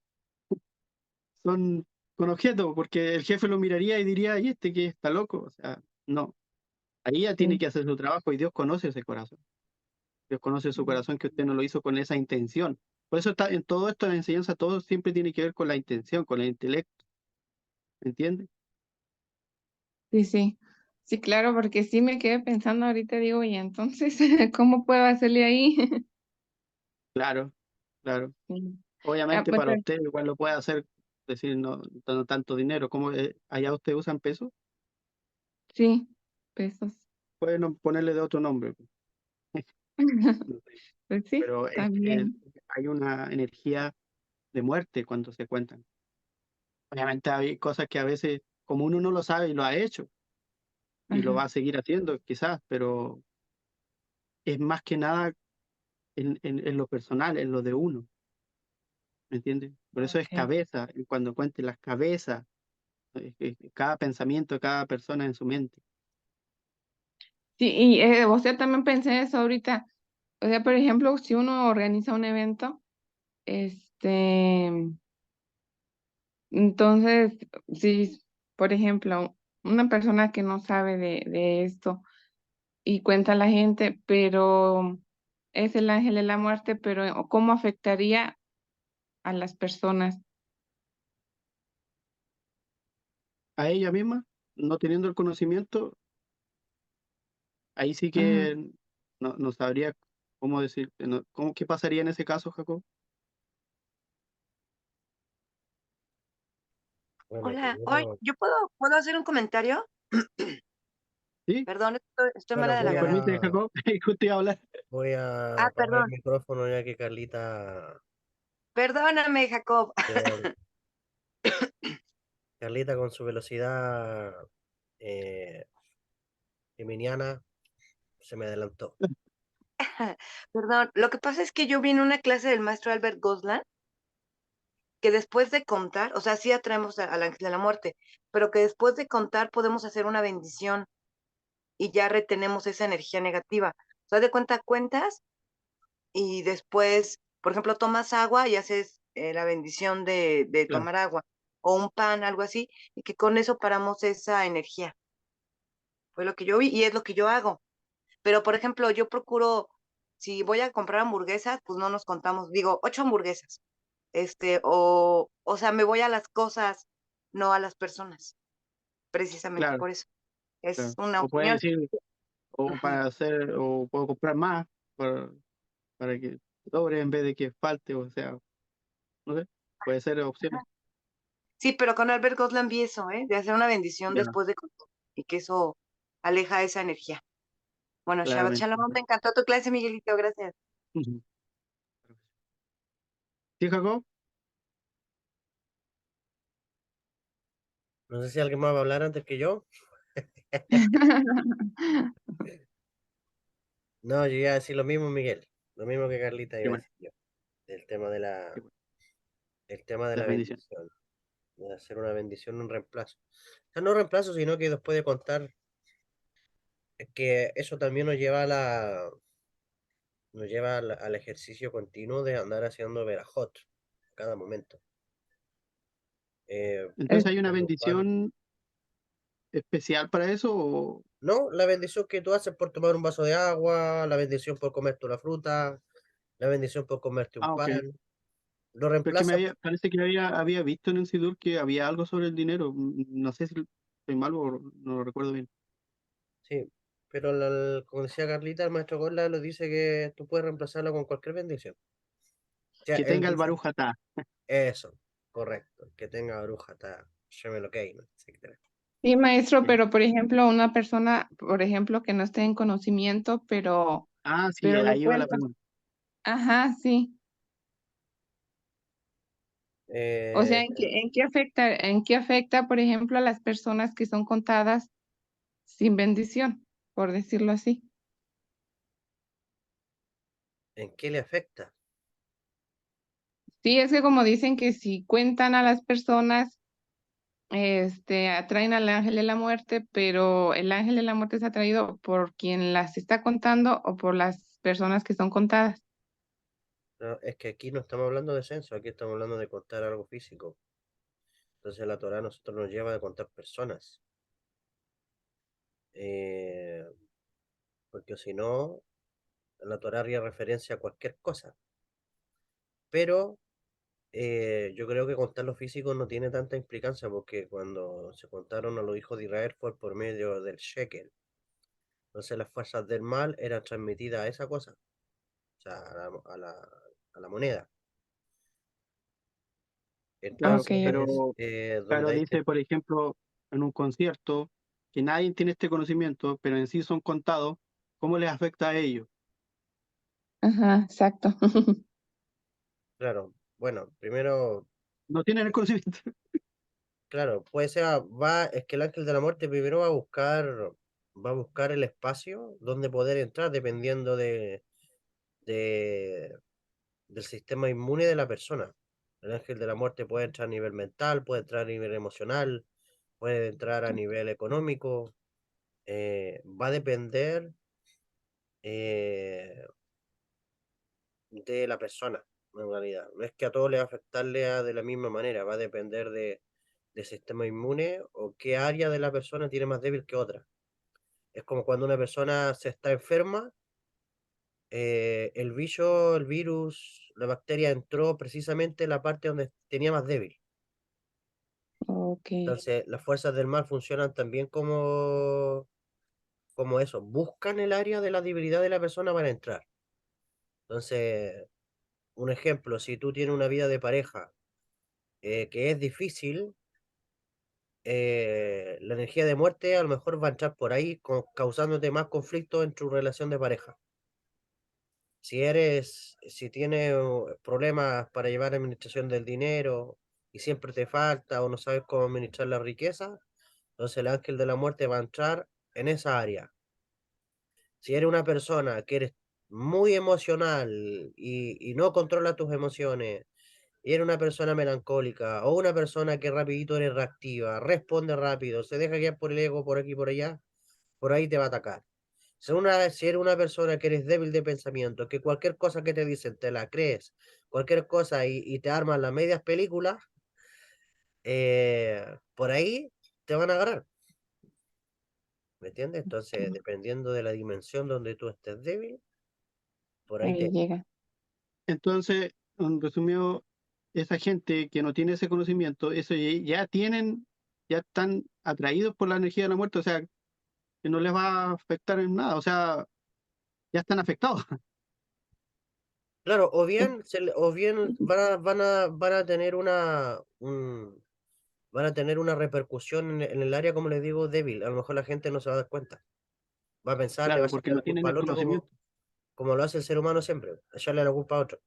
son con objeto, porque el jefe lo miraría y diría, ¿y este que está loco? O sea, no. Ahí ya tiene
Sí,
que hacer su trabajo y Dios conoce ese corazón. Dios conoce su corazón que usted no lo hizo con esa intención. Por eso está en todo esto de enseñanza, todo siempre tiene que ver con la intención, con el intelecto. ¿Me entiende?
sí, sí. Sí, claro, porque sí me quedé pensando ahorita, digo, y entonces, ¿cómo puedo hacerle ahí?
Claro, claro.
Sí. Ah,
Obviamente
pues,
para usted igual lo puede hacer, decir, no, no tanto dinero. Como allá usted usan pesos,
sí, pesos.
pueden ponerle de otro nombre. No sé,
Pues sí,
pero
también.
hay una energía de muerte cuando se cuentan. Obviamente hay cosas que a veces, como uno no lo sabe y lo ha hecho, y lo
Ajá,
va a seguir haciendo quizás, pero es más que nada en lo personal, en lo de uno, ¿me entiendes? Por eso es
okay.
cabeza, y cuando cuente las cabezas, cada pensamiento, cada persona en su mente.
Sí, y o sea, también pensé eso ahorita. O sea, por ejemplo, si uno organiza un evento, este, entonces, si, por ejemplo, una persona que no sabe de esto y cuenta a la gente, pero es el ángel de la muerte, pero ¿cómo afectaría a las personas?
A ella misma, no teniendo el conocimiento, ahí sí
Ajá.
que no sabría cómo decir, no, ¿qué pasaría en ese caso, Jacob?
Bueno,
Hola, hoy,
primero,
¿yo puedo hacer un comentario?
¿Sí?
Perdón, estoy
bueno,
mala de la
¿Me
garganta.
permite, Jacob? Justo iba a hablar.
voy a
Ah,
apagar el
perdón.
micrófono ya que
Perdóname, Jacob.
que Carlita con su velocidad eh, geminiana se me adelantó.
Perdón, lo que pasa es que yo vi en una clase del maestro Albert Goslan que después de contar, o sea, sí atraemos al ángel de la muerte, pero que después de contar podemos hacer una bendición y ya retenemos esa energía negativa. O sea, de cuenta cuentas y después, por ejemplo, tomas agua y haces la bendición de
Claro,
tomar agua o un pan, algo así, y que con eso paramos esa energía. Fue lo que yo vi y es lo que yo hago. Pero, por ejemplo, yo procuro, si voy a comprar hamburguesas, pues no nos contamos, digo, 8 hamburguesas. O sea, me voy a las cosas, no a las personas, precisamente
claro,
por eso. Es
claro.
una
O puede
opinión.
decir, o
Ujú.
para hacer, o puedo comprar más para, para que sobre en vez de que falte, o sea, no sé, puede ser opciones.
Sí, pero con Albert Goslan vi eso, ¿eh? De hacer una bendición
Ya,
después de contar y que eso aleja esa energía. Bueno, Shabbat
claramente.
Shalom, me encantó tu clase, Miguelito, gracias.
Ujú. ¿Sí, Jacob?
No sé si alguien más va a hablar antes que yo. No, yo iba a decir lo mismo, Miguel. Lo mismo que Carlita
Qué
iba a
bueno,
decir yo. El tema de
qué bueno.
el tema de la
Las bendiciones.
bendición. De hacer una bendición, un reemplazo. O sea, no reemplazo, sino que después de contar, es que eso también nos lleva al ejercicio continuo de andar haciendo verajot cada momento.
Entonces, ¿hay una
Por lo cual,
bendición especial para eso? O...
no, la bendición que tú haces por tomar un vaso de agua, la bendición por comerte una fruta, la bendición por comerte un
Ah, ok.
pan, lo
Porque
reemplaza por...
parece que había visto en el Sidur que había algo sobre el dinero. No sé si estoy mal o no lo recuerdo bien.
Sí, pero como decía Carlita, el maestro Gorla lo dice que tú puedes reemplazarlo con cualquier bendición. O sea,
Que
él
tenga el
dice
Baruj Atah.
eso, correcto, que tenga bruja, está, lo que ¿no? Etcétera.
Sí, maestro,
Sí.
pero por ejemplo, una persona, por ejemplo, que no esté en conocimiento,
Ah, sí,
pero lo
ahí va la
cuenta.
pregunta.
Ajá, sí. O sea,
Eh,
en qué afecta, por ejemplo, a las personas que son contadas sin bendición, por decirlo así?
¿En qué le afecta?
Sí, es que como dicen que si cuentan a las personas, atraen al ángel de la muerte, pero el ángel de la muerte es atraído por quien las está contando o por las personas que son contadas.
No, es que aquí no estamos hablando de censo, aquí estamos hablando de contar algo físico. Entonces la Torah a nosotros nos lleva a contar personas. Eh, porque si no, la Torah haría referencia a cualquier cosa. Pero yo creo que contar lo físico no tiene tanta implicancia porque cuando se contaron a los hijos de Israel fue por medio del shekel. Entonces las fuerzas del mal eran transmitidas a esa cosa, o sea, a la moneda.
Claro,
Ok,
Entonces,
pero
donde
claro,
hay que...
dice, por ejemplo, en un concierto, que nadie tiene este conocimiento, pero en sí son contados, ¿cómo les afecta a ellos?
ajá, exacto.
Claro, bueno, primero,
No tienen el conocimiento.
claro, puede ser, es que el ángel de la muerte primero va a buscar el espacio donde poder entrar dependiendo de, del sistema inmune de la persona. El ángel de la muerte puede entrar a nivel mental, puede entrar a nivel emocional, puede entrar a nivel económico, va a depender eh, de la persona, en realidad. No es que a todos les va a afectarle de la misma manera, va a depender del sistema inmune o qué área de la persona tiene más débil que otra. Es como cuando una persona se está enferma, el bicho, el virus, la bacteria entró precisamente en la parte donde tenía más débil.
Ok,
Entonces, las fuerzas del mal funcionan también como eso, buscan el área de la debilidad de la persona para entrar. Entonces, un ejemplo, si tú tienes una vida de pareja que es difícil, la energía de muerte a lo mejor va a entrar por ahí causándote más conflicto en tu relación de pareja. Si tienes problemas para llevar administración del dinero y siempre te falta o no sabes cómo administrar la riqueza, entonces el ángel de la muerte va a entrar en esa área. Si eres una persona que eres muy emocional y no controla tus emociones, y eres una persona melancólica o una persona que rapidito eres reactiva, responde rápido, se deja guiar por el ego por aquí y por allá, por ahí te va a atacar. Si eres una persona que eres débil de pensamiento, que cualquier cosa que te dicen te la crees, cualquier cosa y te arman las medias películas, por ahí te van a agarrar. ¿Me entiendes? Entonces,
ok,
dependiendo de la dimensión donde tú estés débil, por ahí
ahí
te...
llega.
Entonces, en resumido, esa gente que no tiene ese conocimiento, eso ya tienen, ya están atraídos por la energía de la muerte, o sea, que no les va a afectar en nada, o sea, ya están afectados.
Claro,
Es-
o bien van a tener van a tener una repercusión en el área, como les digo, débil. A lo mejor la gente no se va a dar cuenta. Va a pensar, le va a
Claro,
echar
porque no
la
tienen
culpa
el
al otro
conocimiento.
como lo hace el ser humano siempre, echarle la culpa a otro.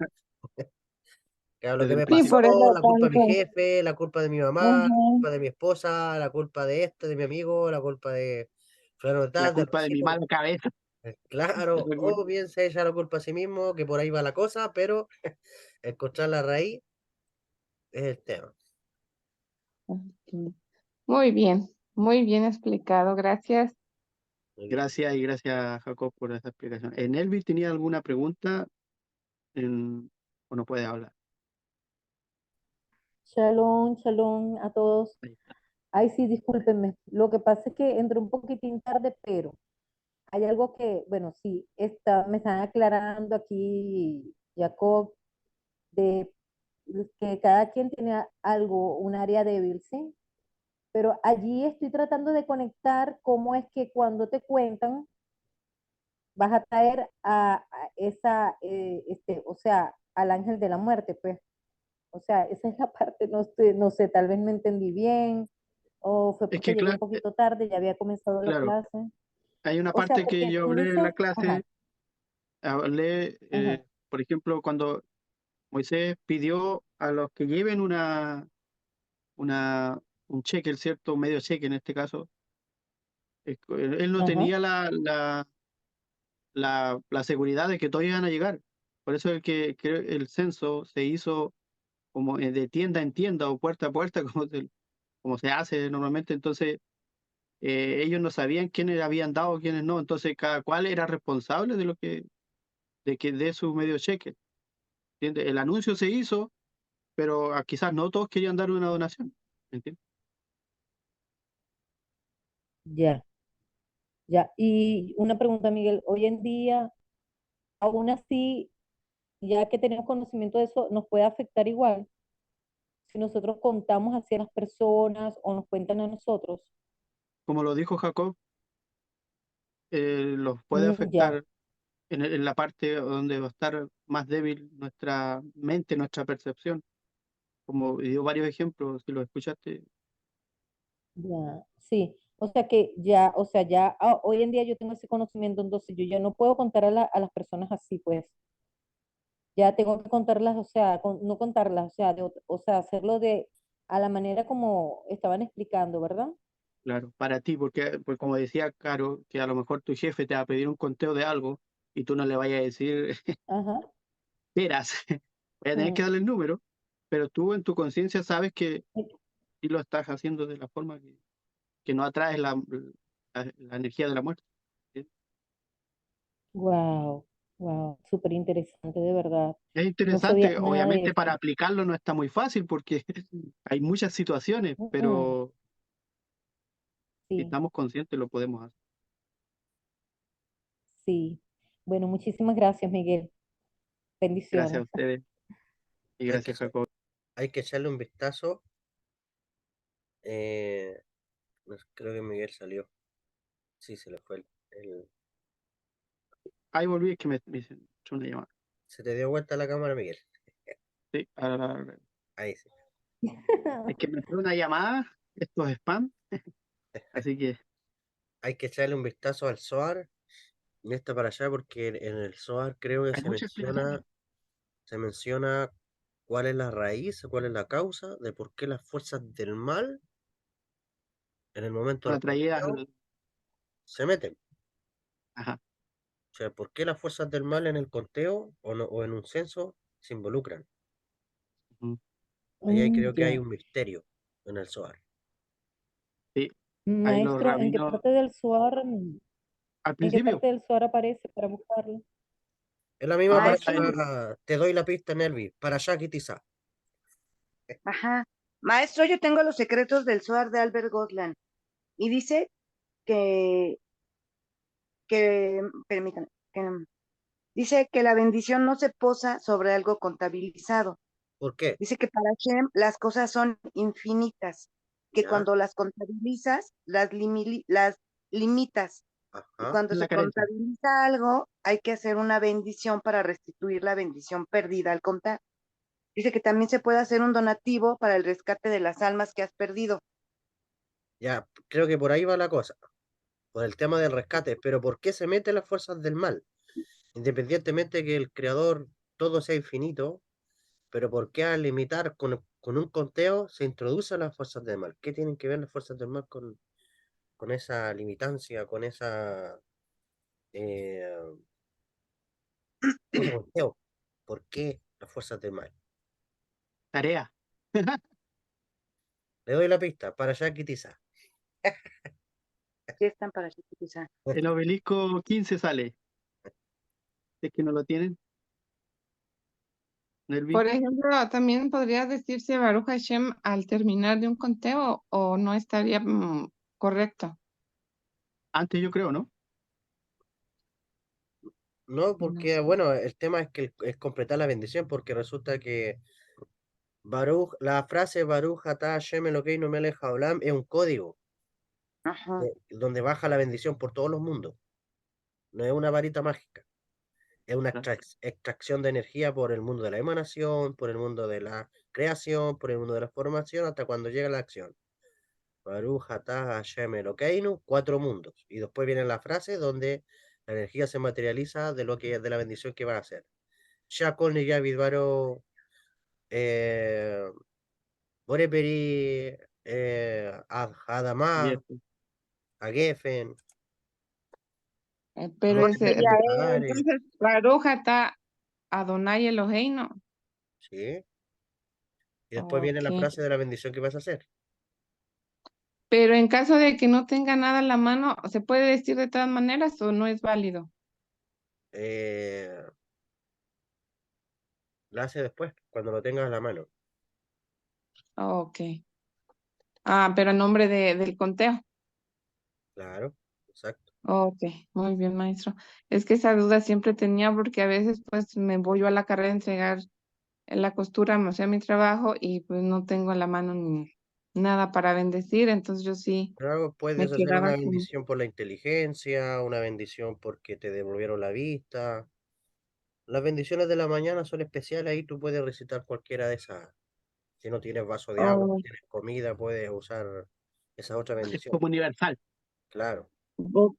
Claro, lo
Desde
que
el
me
Sí,
principio.
por
pasó,
eso
la culpa de mi
tanto.
jefe, la culpa de mi mamá, la
Ujú.
culpa de mi esposa, la culpa de esto, de mi amigo, la culpa de fulano de
La
tal, del
culpa de mi
vecino.
mala cabeza.
Claro, o bien se echa la culpa a sí mismo, que por ahí va la cosa, pero encontrar la raíz es el tema.
Ok. Muy bien explicado, gracias.
Muy bien.
Gracias y gracias, Jacob, por esa explicación. ¿En Elvis tenía alguna pregunta o no puede hablar?
Shalom, shalom a todos.
Ahí está.
Ay, sí, discúlpenme. Lo que pasa es que entré un poquitín tarde, pero hay algo que, bueno, sí, me están aclarando aquí, Jacob, de que cada quien tiene algo, un área débil, ¿sí? Pero allí estoy tratando de conectar cómo es que cuando te cuentan vas a traer a esa, o sea, al ángel de la muerte, pues. O sea, esa es la parte, no sé, tal vez no entendí bien, o fue
Es
porque
que,
llegué un poquito tarde, ya había comenzado la
claro,
clase.
hay una
O sea,
parte que
porque
yo
tú
hablé en
dices,
la clase,
ajá,
hablé,
ajá,
por ejemplo, cuando Moisés pidió a los que lleven una, un cheque, el cierto medio cheque en este caso, él no
ajá,
tenía la seguridad de que todos iban a llegar. Por eso es que el censo se hizo como de tienda en tienda o puerta a puerta, como se hace normalmente. Entonces, ellos no sabían quiénes habían dado, quiénes no. Entonces, cada cual era responsable de lo de que dé su medio cheque. ¿Entiendes? El anuncio se hizo, pero quizás no todos querían dar una donación. ¿Entiendes?
ya, ya. Y una pregunta, Miguel, hoy en día, aún así, ya que tenemos conocimiento de eso, ¿nos puede afectar igual si nosotros contamos hacia las personas o nos cuentan a nosotros?
Como lo dijo Jacob, los puede
Ya,
afectar en la parte donde va a estar más débil nuestra mente, nuestra percepción. Como dio varios ejemplos, si lo escuchaste.
ya, sí. O sea que ya, o sea, ya hoy en día yo tengo ese conocimiento, entonces yo ya no puedo contar a las personas así, pues. ya tengo que contarlas, o sea, no contarlas, o sea, o sea, hacerlo a la manera como estaban explicando, ¿verdad?
Claro, para ti, porque pues como decía Caro, que a lo mejor tu jefe te va a pedir un conteo de algo y tú no le vayas a decir
Ajá.
esperas, voy a tener que
Mm.
darle el número, pero tú en tu conciencia sabes que sí lo estás haciendo de la forma que no atraes la energía de la muerte. ¿Sí?
Wow, wow, súper interesante, de verdad.
Es
No sabía
interesante,
nada de
obviamente
eso.
para aplicarlo no está muy fácil porque hay muchas situaciones,
Mm,
pero si
sí,
estamos conscientes lo podemos hacer.
sí. Bueno, muchísimas gracias, Miguel.
Gracias a
Bendiciones.
ustedes y
Hay que,
gracias, Jacob.
hay que echarle un vistazo. Creo que Miguel salió. Sí, se le fue
Ahí volví, es que me hizo una llamada.
se te dio vuelta la cámara, Miguel.
Sí,
Ahí sí.
es que me entró una llamada, esto es spam, así que
Hay que echarle un vistazo al SOAR y está para allá porque en el SOAR creo que
hay muchas explicaciones.
se menciona cuál es la raíz, cuál es la causa de por qué las fuerzas del mal en el momento
Una
del
traída
conteo se meten.
ajá.
O sea, por qué las fuerzas del mal en el conteo o en un censo se involucran.
Ujú.
Ahí
Mm,
creo que hay
ya.
un misterio en el SOAR.
Sí, ahí los
Maestro, ¿en qué
rabinos,
parte del SUAR,
al
en qué
principio,
parte del SUAR aparece para buscarlo?
Es la misma para
ahora
Maestro,
allá, te doy la pista, Nervi, para allá, Kitizá.
ajá. Maestro, yo tengo los secretos del SOAR de Albert Goslan y dice que, permítame, dice que la bendición no se posa sobre algo contabilizado.
¿Por qué?
Dice que para Shem las cosas son infinitas, que
Ya,
cuando las contabilizas, las limitas. Y
ajá,
cuando
en la
se
carencia.
contabiliza algo, hay que hacer una bendición para restituir la bendición perdida al contar. Dice que también se puede hacer un donativo para el rescate de las almas que has perdido.
ya, creo que por ahí va la cosa, por el tema del rescate, pero ¿por qué se meten las fuerzas del mal? Independientemente que el creador todo sea infinito, pero ¿por qué al limitar con un conteo se introducen las fuerzas del mal? ¿Qué tienen que ver las fuerzas del mal con esa limitancia, eh, con ese conteo? ¿Por qué las fuerzas del mal?
Tarea.
Le doy la pista, para allá, Kitizá.
Sí están para chiquitizar.
El obelisco 15 sale. Es que no lo tienen, Nervi.
Por ejemplo, también podría decirse Baruch Hashem al terminar de un conteo o no estaría correcto.
Antes yo creo, ¿no?
No,
No.
porque bueno, el tema es que es completar la bendición, porque resulta que Baruch, la frase Baruch atah Hashem Elokeinu melech haolam es un código
Ajá.
donde baja la bendición por todos los mundos. No es una varita mágica, es una
Claro.
extracción de energía por el mundo de la emanación, por el mundo de la creación, por el mundo de la formación, hasta cuando llega la acción. Baruch atah Hashem Elokeinu, 4 mundos. Y después viene la frase donde la energía se materializa de la bendición que va a hacer. Shakol Niyavid Baro Boreperi, Adamá,
Abierto.
Agefen,
Pero ese,
Sería
Are,
entonces, Baruch atah Adonai Eloheinu.
¿sí? Y después viene la
Ok.
frase de la bendición que vas a hacer.
Pero en caso de que no tenga nada a la mano, ¿se puede decir de todas maneras o no es válido?
Eh, la hace después, cuando lo tengas a la mano.
Ok. Ah, pero en nombre del conteo.
Claro, exacto.
Ok, muy bien, maestro. Es que esa duda siempre tenía porque a veces pues me voy yo a la carrera a entregar en la costura, o sea, mi trabajo y pues no tengo a la mano ni nada para bendecir, entonces yo sí
Claro,
me
puedes hacer
quedaba
una
con...
bendición por la inteligencia, una bendición porque te devolvieron la vista. Las bendiciones de la mañana son especiales, ahí tú puedes recitar cualquiera de esas. Si no tienes vaso de agua, no
Oh,
tienes comida, puedes usar esa otra
Es
bendición.
como universal.
Claro.
o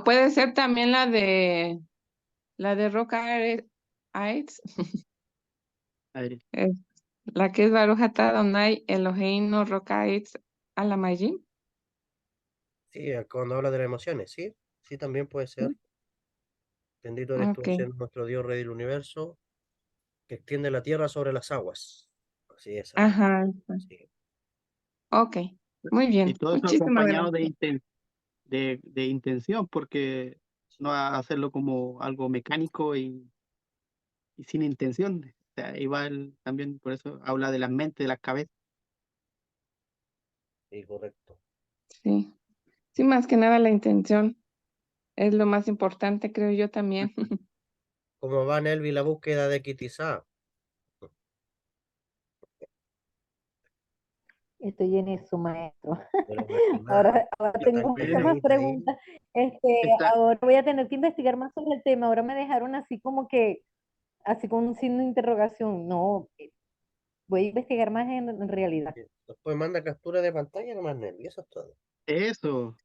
puede ser también la de Roca Aids.
A ver,
Es la que es Baruch atah Adonai Eloheinu Rocaetz Alamayim.
Sí, cuando habla de las emociones, ¿sí? Sí, también puede ser. Bendito eres tú,
Ok,
Señor, nuestro Dios, Rey del universo, que extiende la tierra sobre las aguas. Así es, ahí.
ajá,
Sí.
ok, muy
y
bien,
todo eso
muchísimas
acompañado
gracias.
de intención, porque no hacerlo como algo mecánico y sin intención. O sea, igual también por eso habla de las mentes, de las cabezas.
Sí, correcto.
Sí, sí, más que nada la intención es lo más importante, creo yo también.
¿Cómo va, Nelvi, la búsqueda de Kitizá?
Estoy en eso, maestro.
Me lo imaginaba.
Ahora
Está
tengo
tan
muchas más
calladita ahí.
preguntas.
Está,
Ahora voy a tener que investigar más sobre el tema. Ahora me dejaron así como que, así con un signo de interrogación. No, voy a investigar más en realidad.
Después manda captura de pantalla nomás, Nelvi, eso es todo.
eso.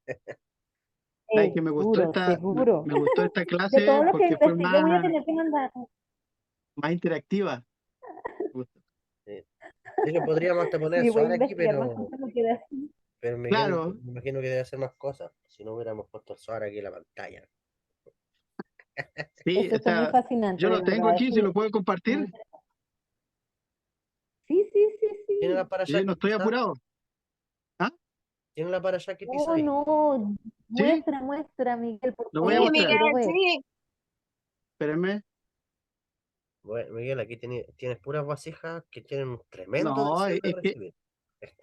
Ay, que
Seguro, seguro.
me gustó esta
De todo
clase
lo que
porque fue
investigue voy a tener que mandar.
más interactiva. Me gustó.
Sí. De hecho, podríamos hasta poner
Sí, voy a
Suar aquí,
investigar más cosas, me queda así.
pero Miguel,
Claro,
me imagino que debe hacer más cosas. Si no hubiéramos puesto Suar aquí en la pantalla.
sí,
Esto
o
está muy
sea,
fascinante,
yo
de
lo tengo
verdad.
aquí,
Esto
si lo puedo
muy-
compartir.
Sí, sí, sí,
¿Tiene la
sí.
parasha
Sí, no estoy
quizá?
apurado. ¿Ah?
¿Tiene la parasha quizá
Oh,
ahí?
no.
Sí,
Muestra, muestra, Miguel, por
lo voy a
Sí,
favor,
mostrar.
quiero
Miguel,
ver.
sí.
Espérenme.
Bueno, Miguel, aquí tienes puras vasijas que tienen un tremendo
No,
deseo de
es que
recibir.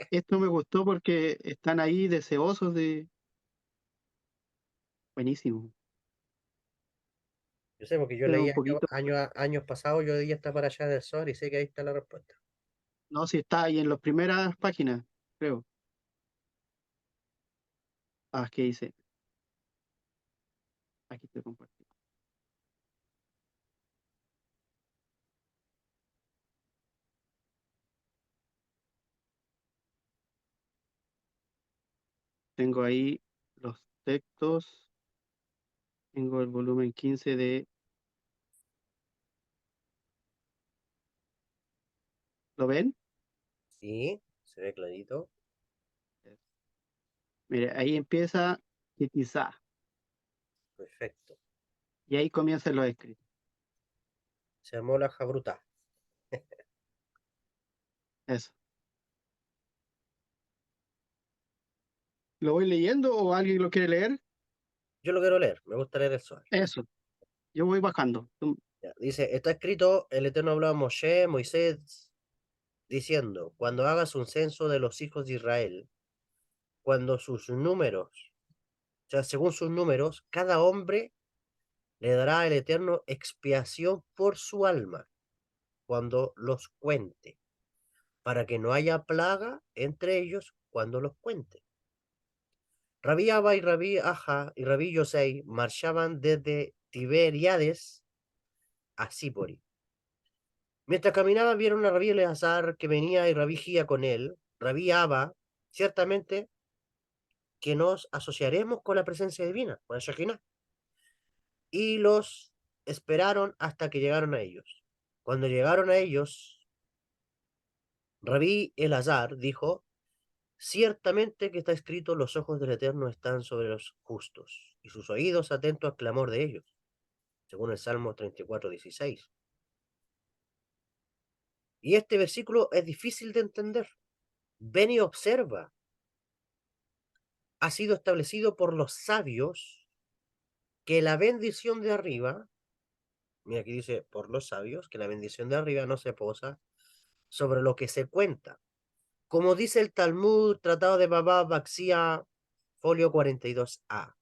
esto me gustó porque están ahí deseosos de... Buenísimo.
Yo sé, porque yo
Pero
leí
un poquito.
años pasados, yo leí esta parasha del Zohar y sé que ahí está la respuesta.
No, si está ahí en las primeras páginas, creo. Ah, ¿qué dice? Aquí te comparto. Tengo ahí los textos. Tengo el volumen 15 de... ¿Lo ven?
Sí, se ve clarito.
Mire, ahí empieza quizá.
Perfecto.
Y ahí comienzan los escritos.
Se armó la jabruta.
Eso. ¿Lo voy leyendo o alguien lo quiere leer?
Yo lo quiero leer, me gusta leer el Zohar.
Eso. Yo voy bajando.
Ya, dice, está escrito, el Eterno habló a Moisés, diciendo, cuando hagas un censo de los hijos de Israel, cuando sus números, o sea, según sus números, cada hombre le dará al Eterno expiación por su alma, cuando los cuente, para que no haya plaga entre ellos cuando los cuente. Rabí Abba y Rabí Aja y Rabí Yosei marchaban desde Tiberíades a Sípori. Mientras caminaban vieron a Rabí Eleazar que venía y Rabí Gía con él. Rabí Abba, ciertamente que nos asociaremos con la presencia divina, con la Shekinah. Y los esperaron hasta que llegaron a ellos. Cuando llegaron a ellos, Rabí Eleazar dijo, ciertamente que está escrito, los ojos del Eterno están sobre los justos, y sus oídos atentos al clamor de ellos, según el Salmo 34:16. Y este versículo es difícil de entender. Ven y observa. Ha sido establecido por los sabios que la bendición de arriba, mira aquí dice por los sabios, que la bendición de arriba no se posa sobre lo que se cuenta. Como dice el Talmud, Tratado de Baba Baxia, folio 42a.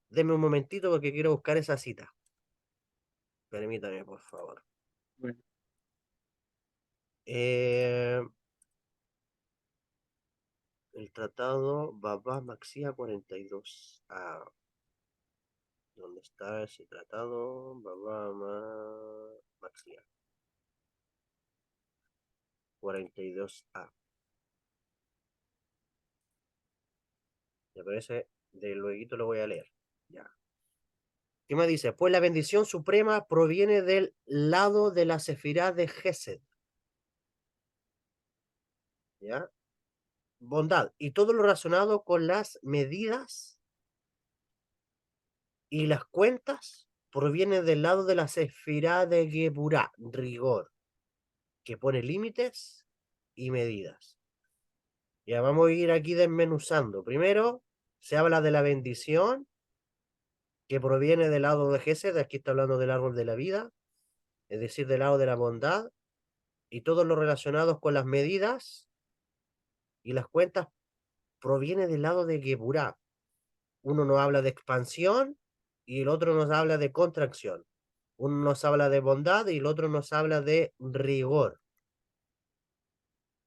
Deme un momentito porque quiero buscar esa cita. Permítame, por favor.
Bueno,
Eh, el Tratado Baba Baxia 42a. ¿Dónde está ese tratado? Baba Baxia 42a. Me parece, de luego lo voy a leer. Ya. ¿Qué más dice? Pues la bendición suprema proviene del lado de la sefirá de Gesed. ¿Ya? Bondad. Y todo lo relacionado con las medidas y las cuentas proviene del lado de la sefirá de Geburá, rigor, que pone límites y medidas. Ya vamos a ir aquí desmenuzando. Primero, se habla de la bendición que proviene del lado de Gesed, aquí está hablando del árbol de la vida, es decir, del lado de la bondad, y todo lo relacionado con las medidas y las cuentas proviene del lado de Geburá. Uno nos habla de expansión y el otro nos habla de contracción. Uno nos habla de bondad y el otro nos habla de rigor.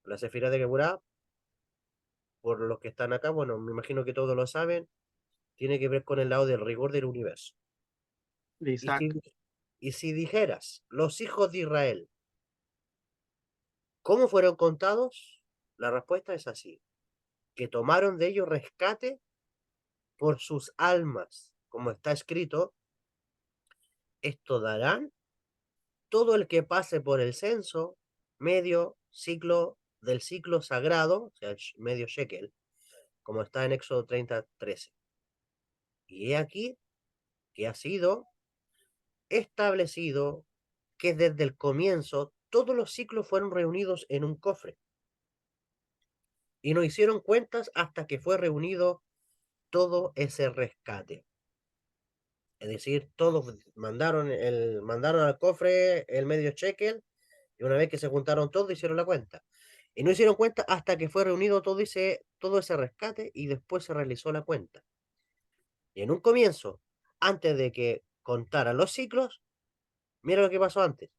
La sefirá de Geburá, por los que están acá, bueno, me imagino que todos lo saben, tiene que ver con el lado del rigor del universo.
de
Y si,
Isaac.
y si dijeras, los hijos de Israel, ¿cómo fueron contados? La respuesta es así, que tomaron de ellos rescate por sus almas, como está escrito, esto darán todo el que pase por el censo, medio ciclo del ciclo sagrado, o sea, medio shekel, como está en Éxodo 30:13. Y he aquí que ha sido establecido que desde el comienzo todos los ciclos fueron reunidos en un cofre y no hicieron cuentas hasta que fue reunido todo ese rescate. Es decir, todos mandaron al cofre el medio shekel y una vez que se juntaron todos hicieron la cuenta. Y no hicieron cuenta hasta que fue reunido todo ese rescate y después se realizó la cuenta. Y en un comienzo, antes de que contaran los ciclos, mira lo que pasó antes.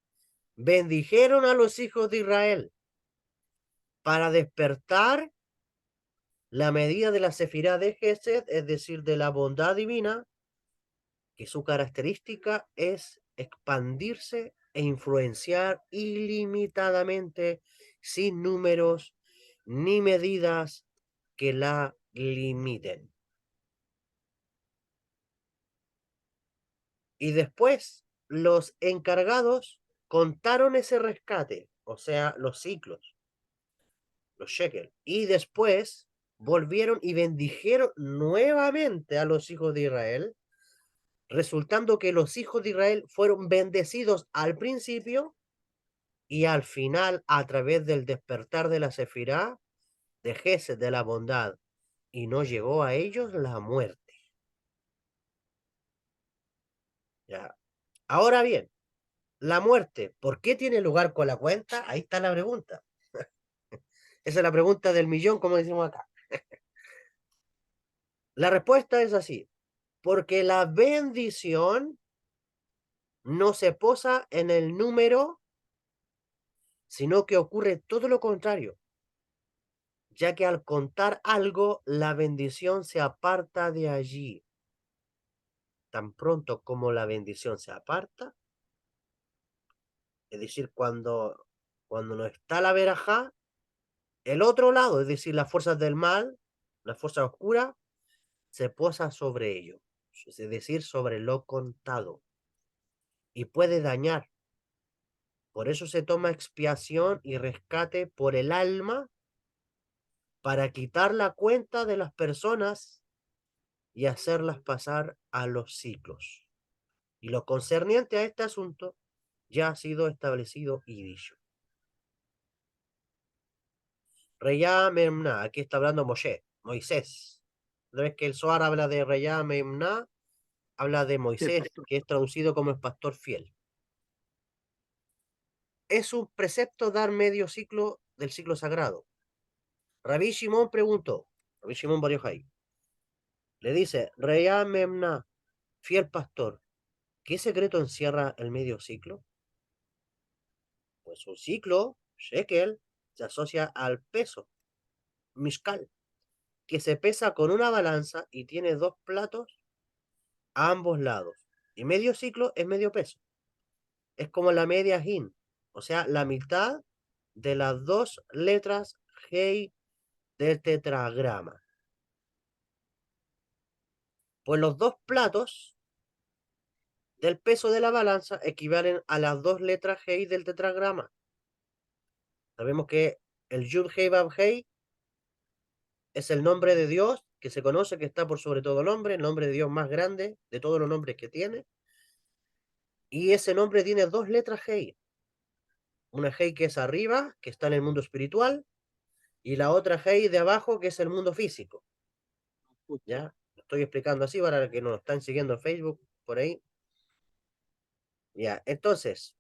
Bendijeron a los hijos de Israel para despertar la medida de la sefirá de Gesed, es decir, de la bondad divina, que su característica es expandirse e influenciar ilimitadamente sin números ni medidas que la limiten. Y después los encargados contaron ese rescate, o sea, los ciclos, los shekel, y después volvieron y bendijeron nuevamente a los hijos de Israel, resultando que los hijos de Israel fueron bendecidos al principio y al final a través del despertar de la sefirá, de Gesed, de la bondad, y no llegó a ellos la muerte. Ya. Ahora bien, la muerte, ¿por qué tiene lugar con la cuenta? Ahí está la pregunta. Esa es la pregunta del millón, como decimos acá. La respuesta es así, porque la bendición no se posa en el número, sino que ocurre todo lo contrario, ya que al contar algo, la bendición se aparta de allí. Tan pronto como la bendición se aparta, es decir, cuando no está la verajá, el otro lado, es decir, las fuerzas del mal, la fuerza oscura, se posa sobre ello, es decir, sobre lo contado, y puede dañar. Por eso se toma expiación y rescate por el alma para quitar la cuenta de las personas y hacerlas pasar a los ciclos. Y lo concerniente a este asunto ya ha sido establecido y dicho. Reyá Memná, aquí está hablando Moisés. Una vez que el Zohar habla de Reyá Memná, habla de Moisés, que es traducido como el pastor fiel. Es un precepto dar medio ciclo del ciclo sagrado. Rabí Shimon preguntó, Rabí Shimon Bar Yochai, le dice, Reyá Memná, fiel pastor, ¿qué secreto encierra el medio ciclo? Pues un ciclo, shekel, se asocia al peso, mishkal, que se pesa con una balanza y tiene dos platos a ambos lados. Y medio ciclo es medio peso. Es como la media hin, o sea, la mitad de las dos letras hei del tetragrama. Pues los dos platos del peso de la balanza equivalen a las 2 letras Hei del tetragrama. Sabemos que el Yud Hei Vav Hei es el nombre de Dios que se conoce, que está por sobre todo nombre, el nombre de Dios más grande de todos los nombres que tiene. Y ese nombre tiene 2 letras Hei. Una Hei que es arriba, que está en el mundo espiritual, y la otra Hei de abajo, que es el mundo físico. ¿Ya? Lo estoy explicando así para que nos están siguiendo en Facebook, por ahí. Ya, entonces,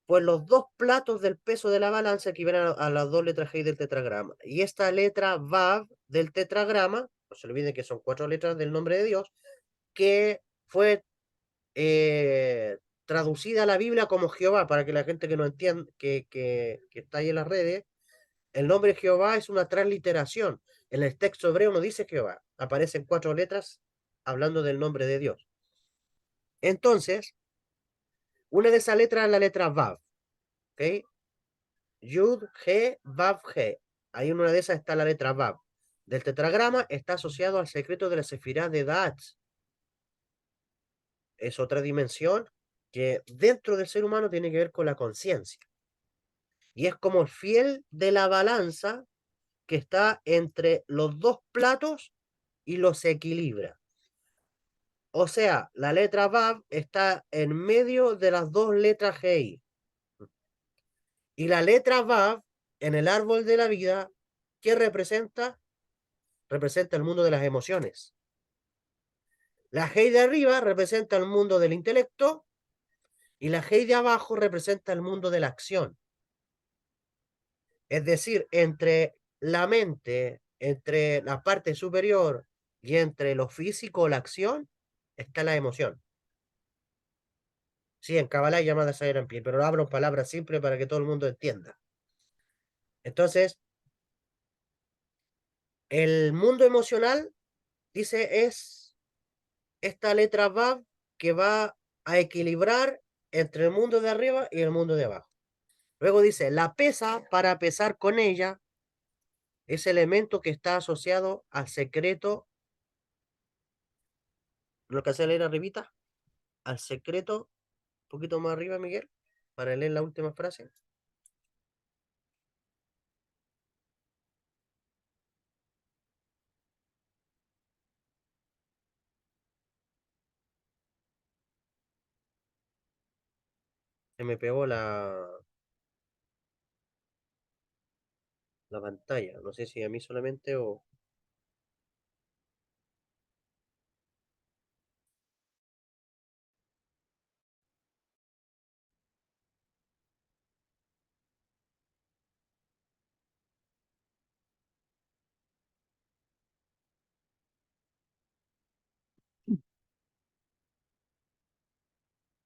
pues los 2 platos del peso de la balanza equivalen a las 2 letras Hei del tetragrama. Y esta letra Vav del tetragrama, no se olviden que son 4 letras del nombre de Dios, que fue traducida a la Biblia como Jehová, para que la gente que no entiende, que está ahí en las redes, el nombre Jehová es una transliteración. En el texto hebreo no dice Jehová, aparecen 4 letras hablando del nombre de Dios. Entonces, una de esas letras es la letra Vav, ¿ok? Yud, He, Vav, He. Ahí en una de esas está la letra Vav. Del tetragrama está asociado al secreto de la sefirá de Daat. Es otra dimensión que dentro del ser humano tiene que ver con la conciencia. Y es como el fiel de la balanza que está entre los 2 platos y los equilibra. O sea, la letra Vav está en medio de las 2 letras Hei. Y la letra Vav en el árbol de la vida, ¿qué representa? Representa el mundo de las emociones. La Hei de arriba representa el mundo del intelecto y la Hei de abajo representa el mundo de la acción. Es decir, entre la mente, entre la parte superior y entre lo físico, la acción, está la emoción. Sí, en Kabbalah es llamada Seirampi, pero lo hablo en palabras simples para que todo el mundo entienda. Entonces, el mundo emocional, dice, es esta letra Vav que va a equilibrar entre el mundo de arriba y el mundo de abajo. Luego dice, la pesa para pesar con ella, ese elemento que está asociado al secreto, lo que hace leer arribita, al secreto, un poquito más arriba, Miguel, para leer la última frase. Se me pegó la pantalla, no sé si a mí solamente o...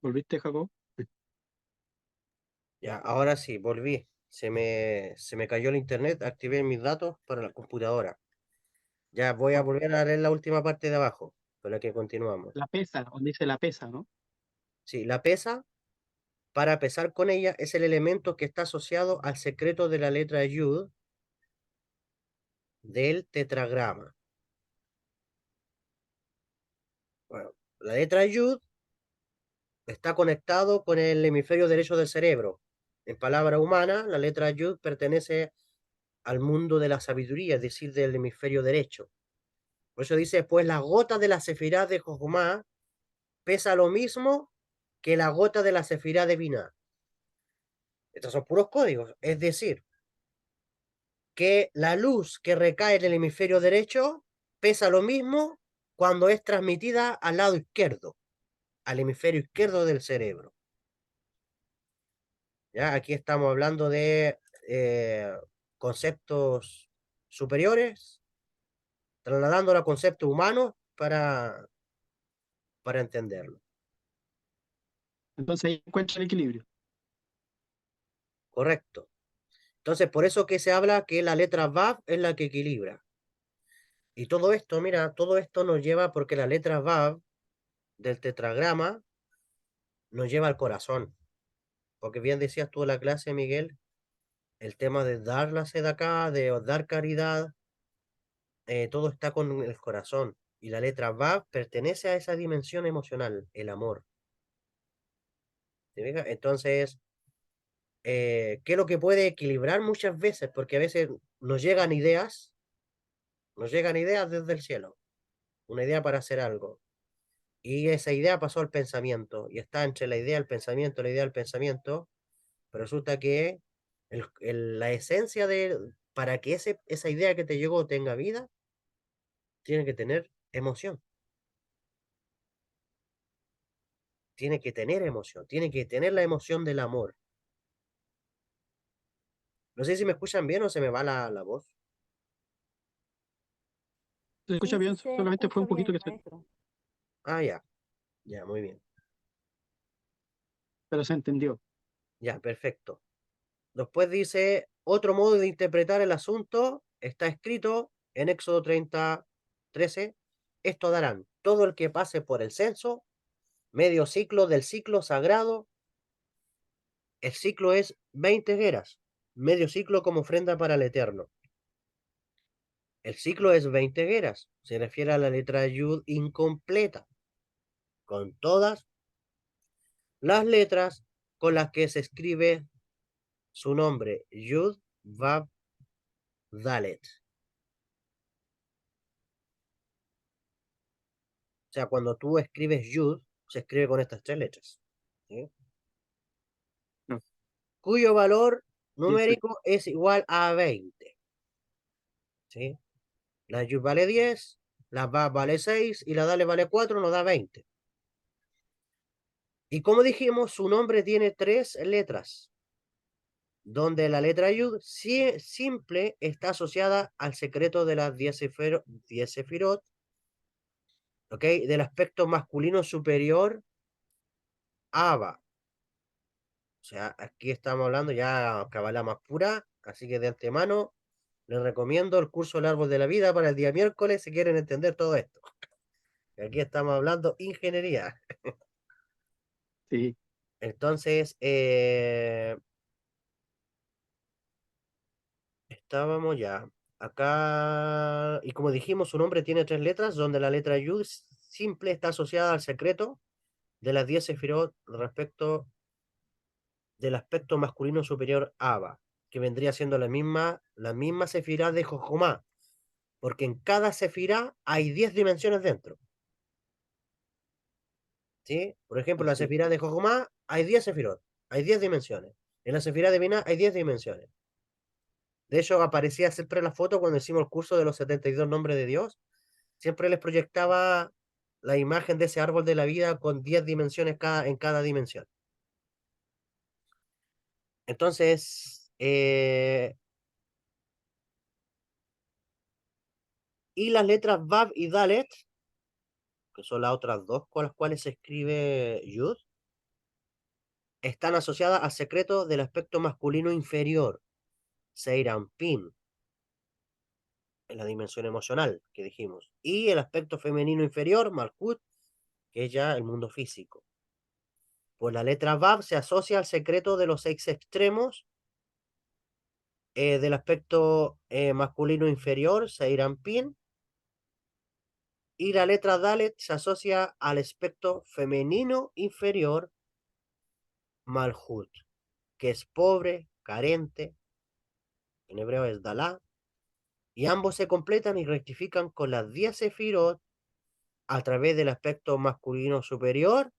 ¿Volviste, Jacob?
Ya, ahora sí, volví. Se me cayó el internet, activé mis datos para la computadora. Ya voy a volver a leer la última parte de abajo, con la que continuamos.
La pesa, donde dice la pesa, ¿no?
Sí, la pesa, para pesar con ella, es el elemento que está asociado al secreto de la letra Yud del tetragrama. Bueno, la letra Yud está conectado con el hemisferio derecho del cerebro. En palabra humana, la letra Yud pertenece al mundo de la sabiduría, es decir, del hemisferio derecho. Por eso dice, pues la gota de la sefirá de Jojomá pesa lo mismo que la gota de la sefirá de Binah. Estos son puros códigos. Es decir, que la luz que recae en el hemisferio derecho pesa lo mismo cuando es transmitida al lado izquierdo, al hemisferio izquierdo del cerebro. ¿Ya? Aquí estamos hablando de conceptos superiores, trasladándolo a conceptos humanos para entenderlo.
Entonces ahí encuentra el equilibrio.
Correcto. Entonces, por eso que se habla que la letra Vav es la que equilibra. Y todo esto, mira, todo esto nos lleva porque la letra Vav del tetragrama nos lleva al corazón. Porque bien decías tú en la clase, Miguel, el tema de dar la acá, de dar caridad, todo está con el corazón. Y la letra Vav pertenece a esa dimensión emocional, el amor. ¿Te fijas? Entonces, ¿qué es lo que puede equilibrar muchas veces? Porque a veces nos llegan ideas desde el cielo, una idea para hacer algo. Y esa idea pasó al pensamiento, y está entre la idea, el pensamiento, la idea, el pensamiento, pero resulta que la esencia para que esa idea que te llegó tenga vida, tiene que tener emoción. Tiene que tener emoción, tiene que tener la emoción del amor. No sé si me escuchan bien o se me va la voz.
Se escucha
Sí,
bien,
sí se
solamente fue
escucha
un poquito
bien,
que se,
maestro.
Ah, ya, muy bien.
pero se entendió.
Ya, perfecto. Después dice, otro modo de interpretar el asunto está escrito en Éxodo 30:13. Esto darán todo el que pase por el censo, medio ciclo del ciclo sagrado. El ciclo es 20 gueras, medio ciclo como ofrenda para el Eterno. El ciclo es 20 gueras, se refiere a la letra Yud incompleta, con todas las letras con las que se escribe su nombre, Yud, Vav, Dalet. O sea, cuando tú escribes Yud, se escribe con estas tres letras, ¿sí?
No,
Cuyo valor
dice,
numérico es igual a 20. ¿Sí? La Yud vale 10, la Vav vale 6 y la Dalet vale 4, nos da 20. Y como dijimos, su nombre tiene tres letras, donde la letra Yud simple está asociada al secreto de las 10 sefirot, ¿ok? Del aspecto masculino superior, Abba. O sea, aquí estamos hablando ya Kabbalah más pura, así que de antemano les recomiendo el curso El Árbol de la Vida para el día miércoles si quieren entender todo esto. Aquí estamos hablando ingeniería.
sí,
Entonces, estábamos ya acá, y como dijimos, su nombre tiene tres letras, donde la letra Yud simple está asociada al secreto de las 10 sefirot respecto del aspecto masculino superior Abba, que vendría siendo la misma sefirá de Jojomá, porque en cada sefirá hay 10 dimensiones dentro. ¿Sí? Por ejemplo, la
así.
sefirá de Jojomá hay 10 sefirot, hay 10 dimensiones. En la sefirá de Binah hay 10 dimensiones. De hecho, aparecía siempre la foto cuando hicimos el curso de los 72 nombres de Dios. Siempre les proyectaba la imagen de ese árbol de la vida con 10 dimensiones en cada dimensión. Entonces, y las letras Vav y Dalet, que son las otras dos con las cuales se escribe Yud, están asociadas al secreto del aspecto masculino inferior, Pin, en la dimensión emocional que dijimos, y el aspecto femenino inferior, Malkut, que es ya el mundo físico. Pues la letra Vav se asocia al secreto de los 6 extremos del aspecto masculino inferior, Pin, y la letra Dalet se asocia al aspecto femenino inferior, Malhut, que es pobre, carente, en hebreo es Dalá, y ambos se completan y rectifican con las 10 sefirot a través del aspecto masculino superior,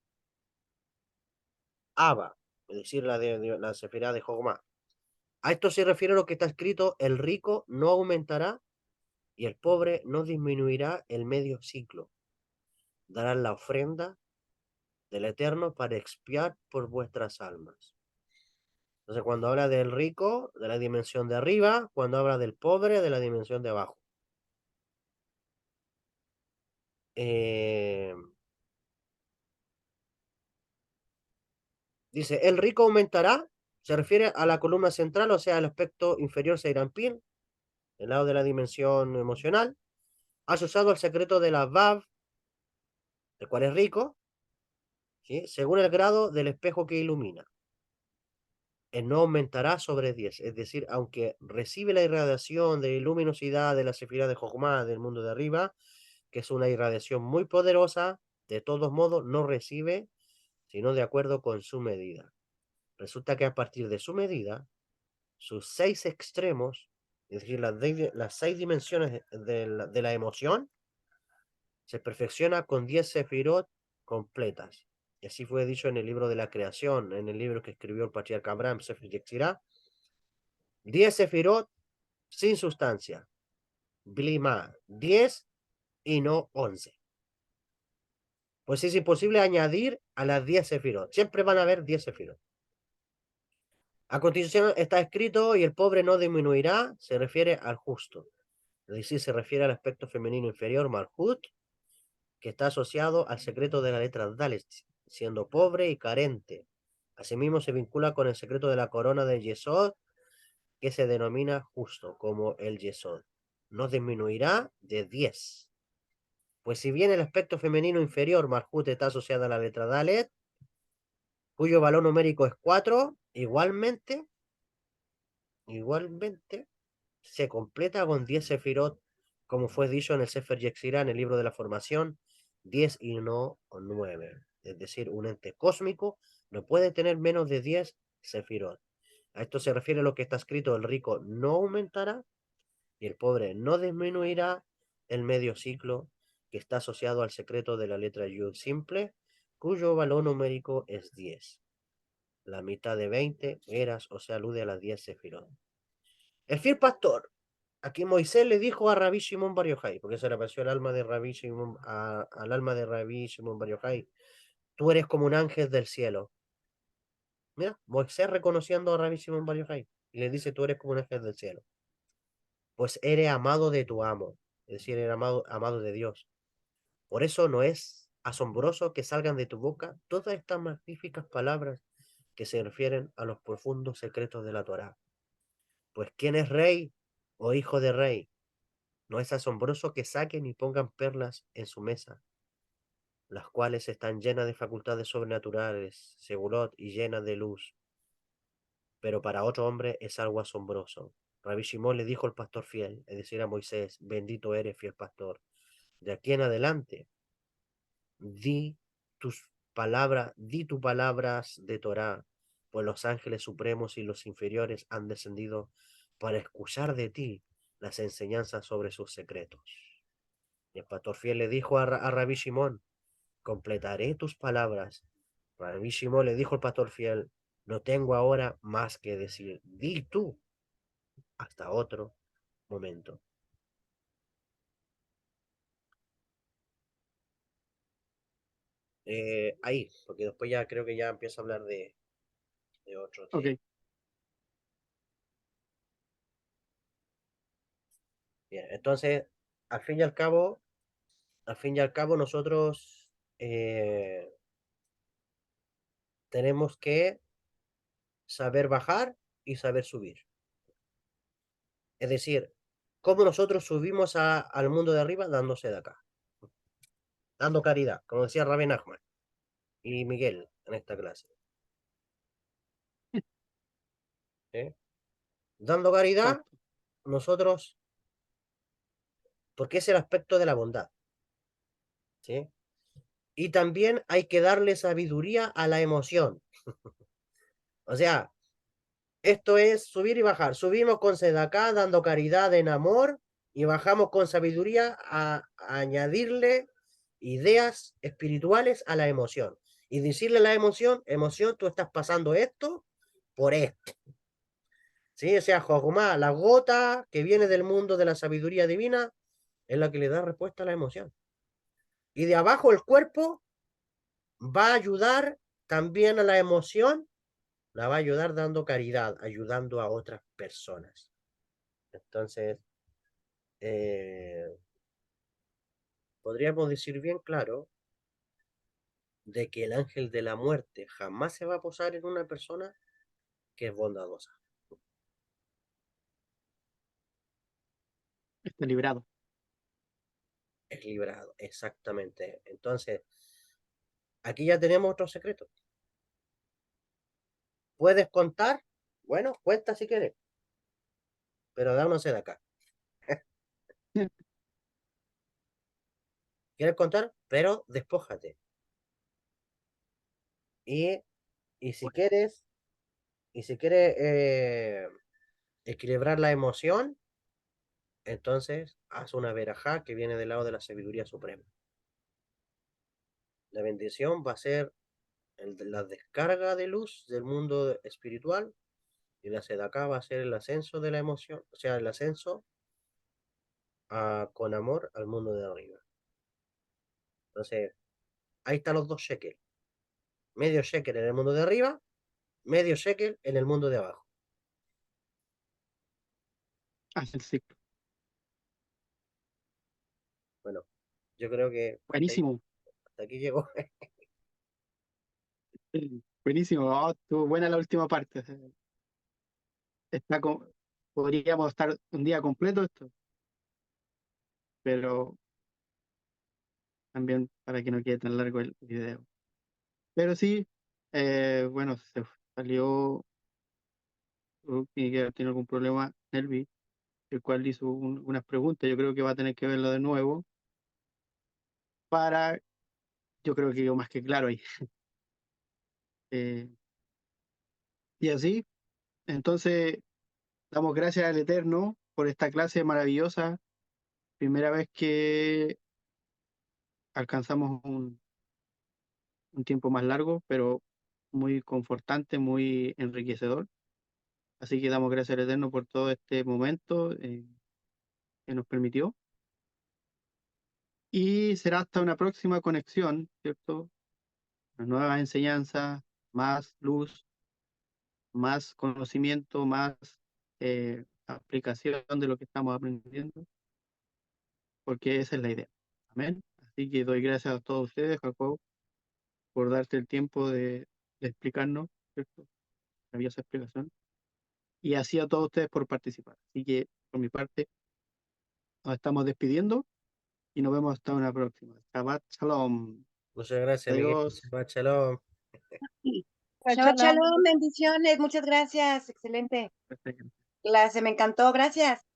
Abba, es decir, la sefirá de Jogma. A esto se refiere lo que está escrito: el rico no aumentará y el pobre no disminuirá el medio ciclo. Darán la ofrenda del Eterno para expiar por vuestras almas. Entonces, cuando habla del rico, de la dimensión de arriba; cuando habla del pobre, de la dimensión de abajo. Eh, Dice, el rico aumentará, se refiere a la columna central, o sea, el aspecto inferior Seirampín, el lado de la dimensión emocional, asociado al secreto de la Vav, el cual es rico, ¿sí? Según el grado del espejo que ilumina. Él no aumentará sobre 10, es decir, aunque recibe la irradiación de luminosidad de la sefirá de Jogma del mundo de arriba, que es una irradiación muy poderosa, de todos modos no recibe sino de acuerdo con su medida. Resulta que a partir de su medida, sus 6 extremos, es decir, las 6 dimensiones de la emoción, se perfecciona con 10 sefirot completas. Y así fue dicho en el libro de la creación, en el libro que escribió el patriarca Abraham, Sefer Yetzirah. 10 sefirot sin sustancia. Blima, 10 y no 11. Pues es imposible añadir a las 10 sefirot. Siempre van a haber 10 sefirot. A continuación está escrito, y el pobre no disminuirá, se refiere al justo. Es decir, se refiere al aspecto femenino inferior, Malhut, que está asociado al secreto de la letra Dalet, siendo pobre y carente. Asimismo se vincula con el secreto de la corona de Yesod, que se denomina justo, como el Yesod. No disminuirá de 10. Pues si bien el aspecto femenino inferior, Malhut, está asociado a la letra Dalet, cuyo valor numérico es 4, igualmente se completa con 10 sefirot, como fue dicho en el Sefer Yetzirah, en el libro de la formación, 10 y no 9. Es decir, un ente cósmico no puede tener menos de 10 sefirot. A esto se refiere lo que está escrito: el rico no aumentará y el pobre no disminuirá, el medio ciclo, que está asociado al secreto de la letra Yud simple, cuyo valor numérico es 10. La mitad de 20 eras, o sea, alude a las 10 sefirot. El fiel pastor, aquí Moisés le dijo a Rabí Shimon Bar Yochai, porque se le apareció el alma de Rabí Shimon, al alma de Rabí Shimon Bar Yochai: tú eres como un ángel del cielo. Mira, Moisés reconociendo a Rabí Shimon Bar Yochai, y le dice: tú eres como un ángel del cielo. Pues eres amado de tu amo, es decir, eres amado de Dios. Por eso no es asombroso que salgan de tu boca todas estas magníficas palabras que se refieren a los profundos secretos de la Torá. Pues ¿quién es rey o hijo de rey? No es asombroso que saquen y pongan perlas en su mesa, las cuales están llenas de facultades sobrenaturales, segulot, y llenas de luz. Pero para otro hombre es algo asombroso. Rabí Shimon le dijo al pastor fiel, es decir, a Moisés: bendito eres, fiel pastor. De aquí en adelante, di tus palabras de Torá, pues los ángeles supremos y los inferiores han descendido para escuchar de ti las enseñanzas sobre sus secretos. Y el pastor fiel le dijo a Rabí Shimon: completaré tus palabras. Rabí Shimon le dijo al pastor fiel: no tengo ahora más que decir, di tú, hasta otro momento. Ahí, porque después ya creo que ya empiezo a hablar de otro.
Ok.
Bien, entonces, al fin y al cabo, nosotros tenemos que saber bajar y saber subir. Es decir, ¿cómo nosotros subimos al mundo de arriba? Dándose de acá, dando caridad, como decía Rabbi Nachman y Miguel en esta clase. ¿Sí? Dando caridad,
Exacto.
nosotros, porque es el aspecto de la bondad. ¿Sí? Y también hay que darle sabiduría a la emoción. O sea, esto es subir y bajar. Subimos con sedacá, dando caridad en amor, y bajamos con sabiduría a añadirle ideas espirituales a la emoción. Y decirle a la emoción: tú estás pasando esto por esto. ¿Sí? O sea, Jojumá, la gota que viene del mundo de la sabiduría divina, es la que le da respuesta a la emoción. Y de abajo el cuerpo va a ayudar también a la emoción, la va a ayudar dando caridad, ayudando a otras personas. Entonces, podríamos decir bien claro de que el ángel de la muerte jamás se va a posar en una persona que es bondadosa.
Está librado.
Es librado, exactamente. Entonces, aquí ya tenemos otro secreto. ¿Puedes contar? Bueno, cuenta si quieres, pero dámonos de acá. ¿Quieres contar? Pero despójate. Y si quieres equilibrar la emoción, entonces haz una verajá que viene del lado de la sabiduría suprema. La bendición va a ser la descarga de luz del mundo espiritual, y la sedacá va a ser el ascenso de la emoción, o sea, el ascenso con amor al mundo de arriba. Entonces, ahí están los 2 shekels. Medio shekel en el mundo de arriba, medio shekel en el mundo de abajo.
Hace el ciclo.
Bueno, yo creo que
Buenísimo.
hasta aquí llegó.
Buenísimo. Oh, estuvo buena la última parte. Está podríamos estar un día completo esto, pero también para que no quede tan largo el video. Pero sí, bueno, se salió, que tiene algún problema Nelvi, el cual hizo unas preguntas. Yo creo que va a tener que verlo de nuevo para, yo creo que quedó más que claro ahí. Y así, entonces, damos gracias al Eterno por esta clase maravillosa. Primera vez que alcanzamos un tiempo más largo, pero muy confortante, muy enriquecedor. Así que damos gracias al Eterno por todo este momento que nos permitió. Y será hasta una próxima conexión, ¿cierto? Una nueva enseñanza, más luz, más conocimiento, más aplicación de lo que estamos aprendiendo, porque esa es la idea. Amén. Así que doy gracias a todos ustedes, Jacob, por darte el tiempo de explicarnos, ¿cierto? Maravillosa explicación. Y así a todos ustedes por participar. Así que, por mi parte, nos estamos despidiendo y nos vemos hasta una próxima. Shabbat Shalom.
Muchas gracias, Miguel.
Adiós.
Shabbat shalom.
Shabbat shalom, bendiciones, muchas gracias, excelente clase, me encantó, gracias.